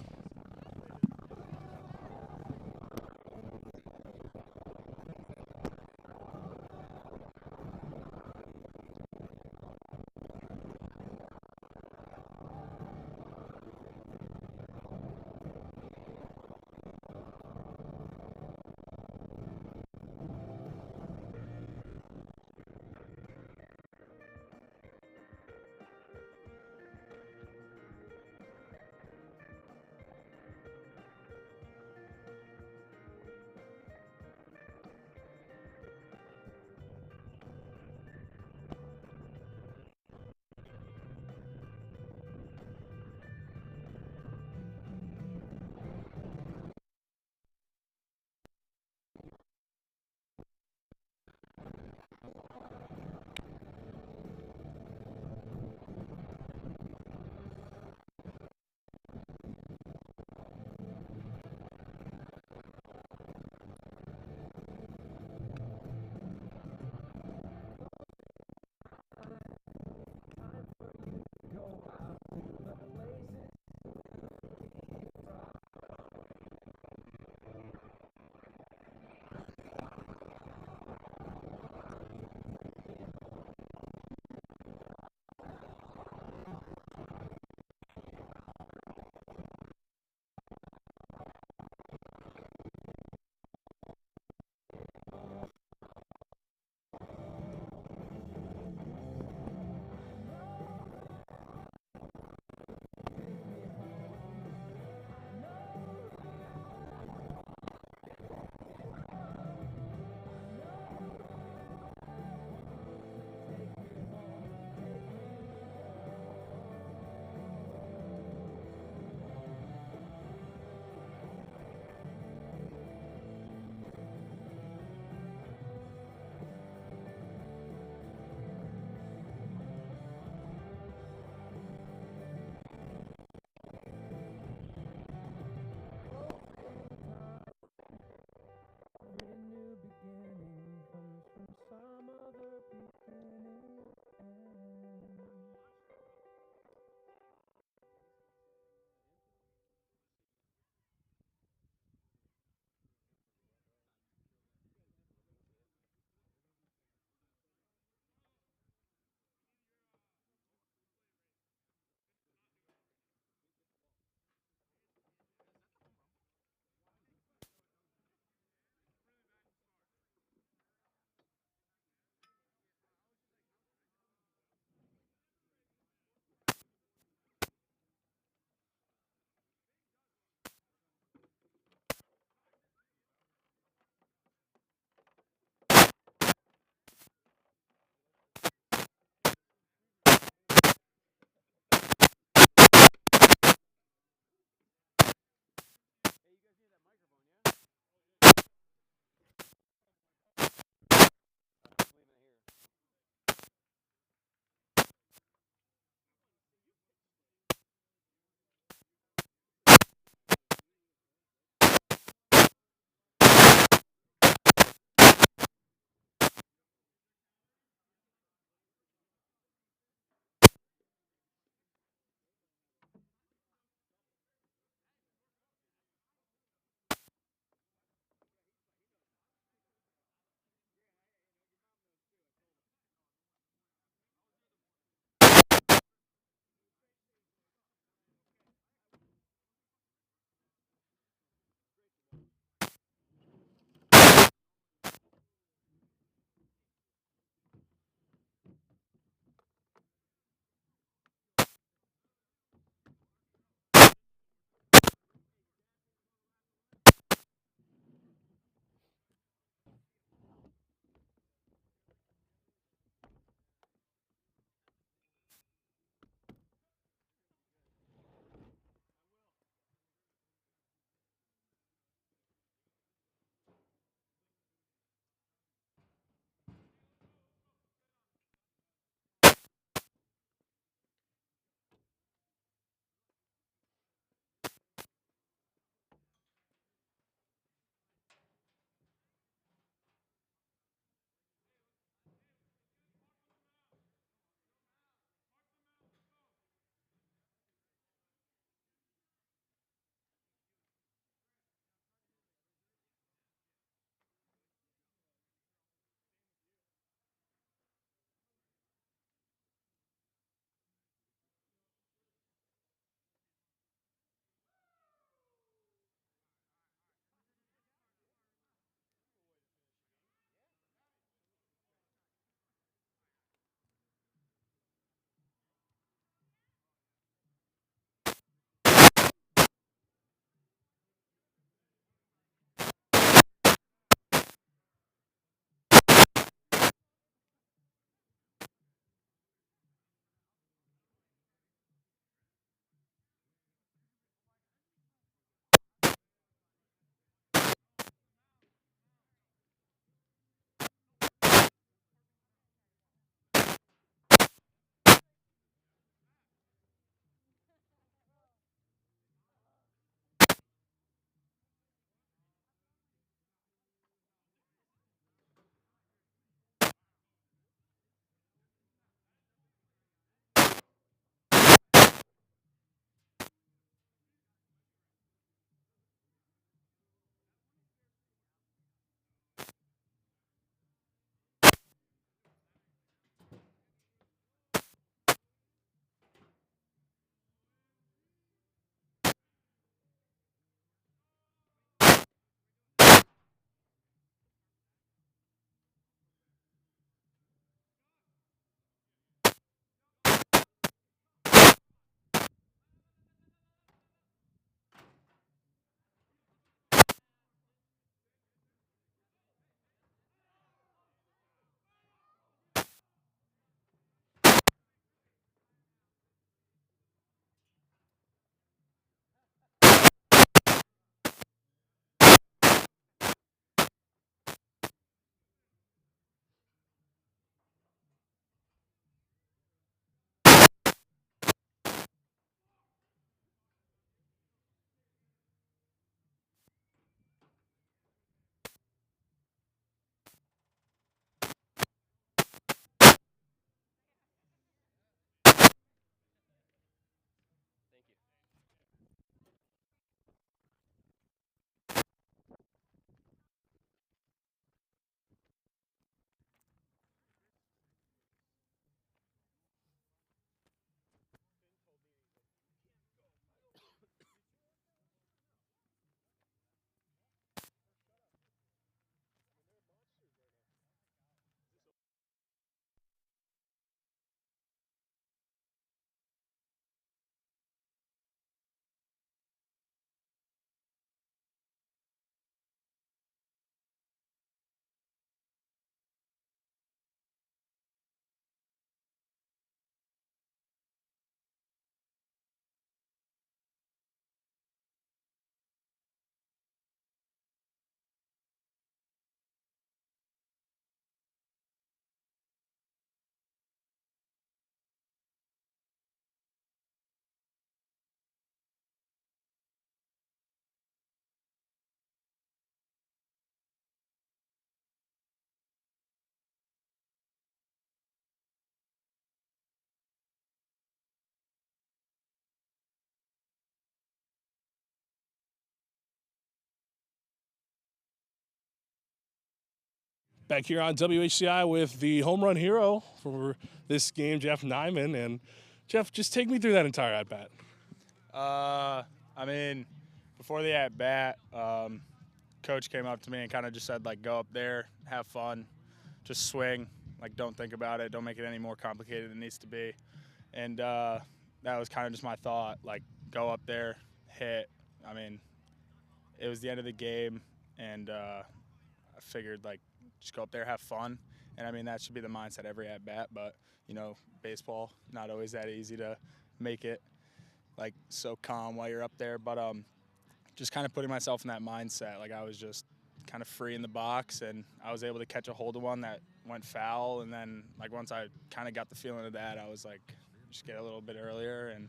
Back here on WHCI with the home run hero for this game, Jeff Nyman. And Jeff, just take me through that entire at-bat. I mean, before the at-bat, coach came up to me and kind of just said, like, go up there, have fun, just swing. Like, don't think about it. Don't make it any more complicated than it needs to be. And that was kind of just my thought, like, go up there, hit. I mean, it was the end of the game, and I figured, like, just go up there, have fun. And, I mean, that should be the mindset every at-bat. But, you know, baseball, not always that easy to make it, like, so calm while you're up there. But just kind of putting myself in that mindset. Like, I was just kind of free in the box, and I was able to catch a hold of one that went foul. And then, like, once I kind of got the feeling of that, I was like, just get a little bit earlier and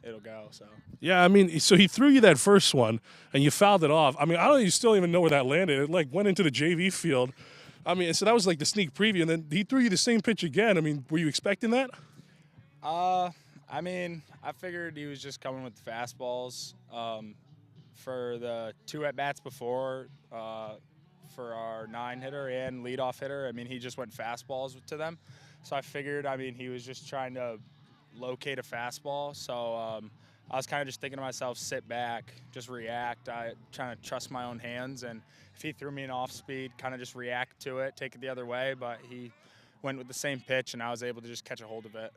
it'll go. So yeah, I mean, so he threw you that first one and you fouled it off. I mean, I don't you still even know where that landed. It like went into the JV field. I mean, so that was like the sneak preview, and then he threw you the same pitch again. I mean, were you expecting that? I mean, I figured he was just coming with the fastballs. For the 2 at-bats before, for our 9-hitter and leadoff hitter, I mean, he just went fastballs to them. So I figured, I mean, he was just trying to locate a fastball. So I was kind of just thinking to myself, sit back, just react. Trying to trust my own hands. And if he threw me an off-speed, kind of just react to it, take it the other way. But he went with the same pitch, and I was able to just catch a hold of it.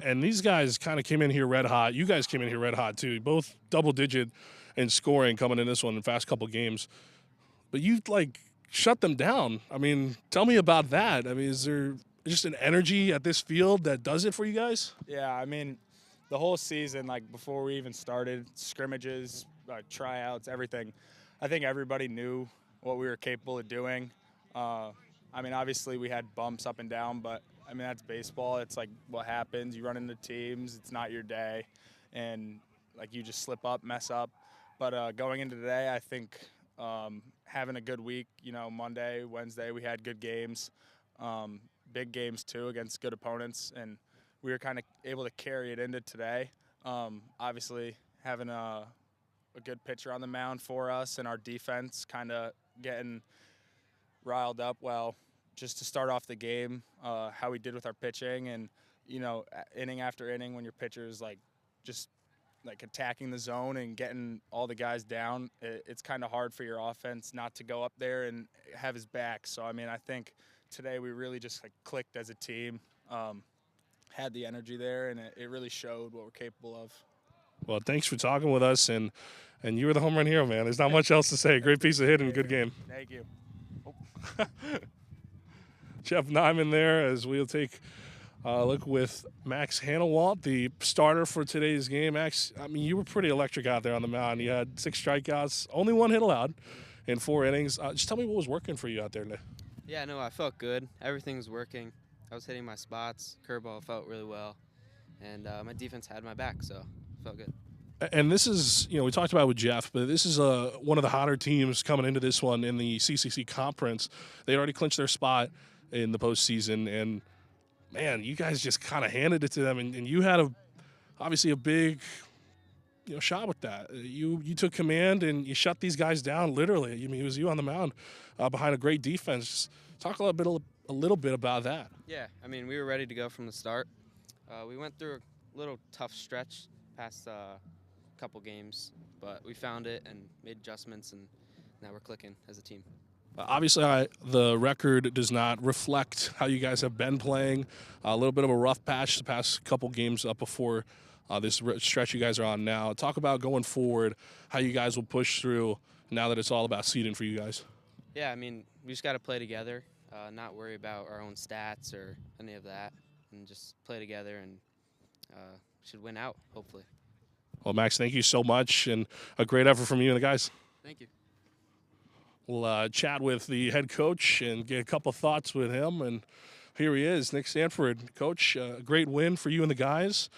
And these guys kind of came in here red hot. You guys came in here red hot, too. Both double-digit in scoring coming in this one in the fast couple games. But you, like, shut them down. I mean, tell me about that. I mean, is there just an energy at this field that does it for you guys? Yeah, I mean, the whole season, like, before we even started, scrimmages, tryouts, everything, I think everybody knew what we were capable of doing. I mean, obviously we had bumps up and down, but, I mean, that's baseball. It's, like, what happens. You run into teams. It's not your day. And, like, you just slip up, mess up. But going into today, I think having a good week, you know, Monday, Wednesday, we had good games, big games too against good opponents, and we were kind of able to carry it into today. Obviously, having a good pitcher on the mound for us and our defense kind of getting riled up, well, just to start off the game, how we did with our pitching and, you know, inning after inning when your pitcher's like just like attacking the zone and getting all the guys down, it's kind of hard for your offense not to go up there and have his back. So, I mean, I think today we really just like clicked as a team, had the energy there, and it really showed what we're capable of. Well, thanks for talking with us, and you were the home run hero, man. There's not much else to say. Great piece of hitting, good game. Thank you. Jeff Nyman there as we'll take a look with Max Hanawalt, the starter for today's game. Max, I mean, you were pretty electric out there on the mound. You had 6 strikeouts, only 1 hit allowed in 4 innings. Just tell me what was working for you out there today. Yeah, no, I felt good. Everything was working. I was hitting my spots. Curveball felt really well. And my defense had my back, so it felt good. And this is, you know, we talked about it with Jeff, but this is one of the hotter teams coming into this one in the CCC conference. They already clinched their spot in the postseason, and man, you guys just kind of handed it to them, and you had obviously a big, you know, shot with that. You took command and you shut these guys down literally. I mean, it was you on the mound behind a great defense. Talk a little bit about that. Yeah, I mean, we were ready to go from the start. We went through a little tough stretch past couple games, but we found it and made adjustments, and now we're clicking as a team. Obviously, the record does not reflect how you guys have been playing. A little bit of a rough patch the past couple games up before this stretch you guys are on now. Talk about going forward, how you guys will push through now that it's all about seeding for you guys. Yeah, I mean, we just got to play together, not worry about our own stats or any of that, and just play together and should win out, hopefully. Well, Max, thank you so much, and a great effort from you and the guys. Thank you. We'll chat with the head coach and get a couple thoughts with him. And here he is, Nick Sanford. Coach, great win for you and the guys.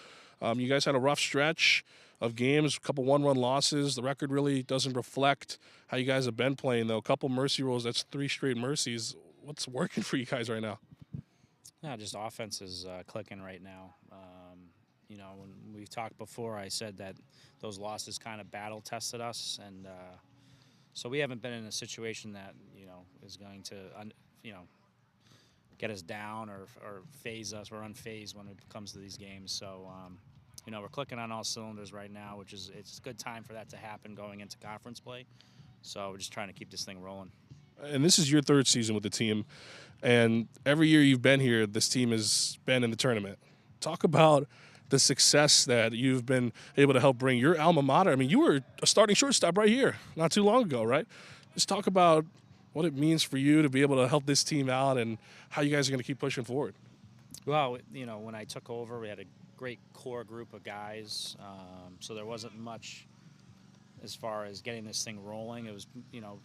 You guys had a rough stretch of games, a couple one-run losses. The record really doesn't reflect how you guys have been playing, though. A couple mercy rolls, that's 3 straight mercies. What's working for you guys right now? Yeah, just offense is clicking right now. You know, when we've talked before, I said that those losses kind of battle tested us, and so we haven't been in a situation that, you know, is going to get us down or phase us. We're unfazed when it comes to these games. So, we're clicking on all cylinders right now, it's a good time for that to happen going into conference play. So we're just trying to keep this thing rolling. And this is your third season with the team, and every year you've been here, this team has been in the tournament. Talk about the success that you've been able to help bring your alma mater. I mean, you were a starting shortstop right here not too long ago, right? Just talk about what it means for you to be able to help this team out and how you guys are going to keep pushing forward. Well, when I took over, we had a great core group of guys, so there wasn't much as far as getting this thing rolling. It was,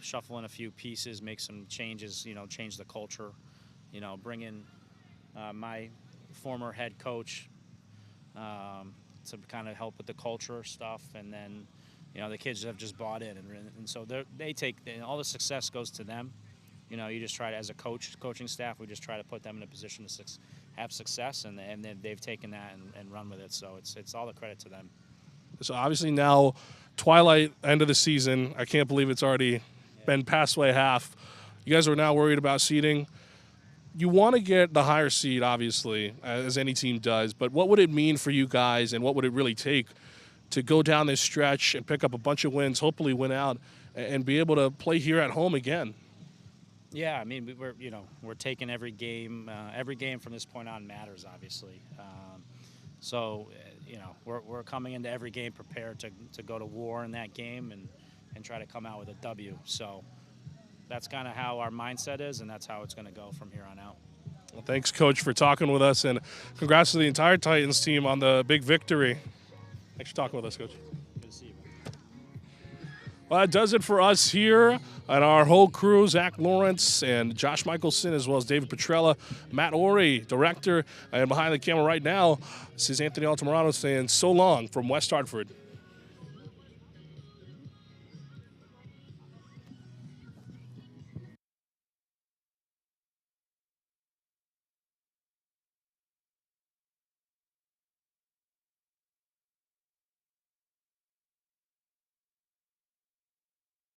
shuffling a few pieces, make some changes, change the culture, bring in my former head coach to kind of help with the culture stuff, and then, the kids have just bought in, and so they take all the success goes to them. You just try to, as a coaching staff, we just try to put them in a position to have success, and then they've taken that and run with it. So it's all the credit to them. So obviously now, twilight, end of the season. I can't believe it's already been past way half. You guys are now worried about seeding. You want to get the higher seed, obviously, as any team does, but what would it mean for you guys, and what would it really take to go down this stretch and pick up a bunch of wins, hopefully win out, and be able to play here at home again? Yeah, I mean, we're taking every game. Every game from this point on matters, obviously. We're coming into every game prepared to go to war in that game and try to come out with a W. So that's kind of how our mindset is, and that's how it's going to go from here on out. Well, thanks, Coach, for talking with us, and congrats to the entire Titans team on the big victory. Thanks for talking with us, Coach. Good to see you, man. Well, that does it for us here and our whole crew, Zach Lawrence and Josh Michelson, as well as David Petrella, Matt Ori, director, and behind the camera right now, this is Anthony Altamirano saying so long from West Hartford.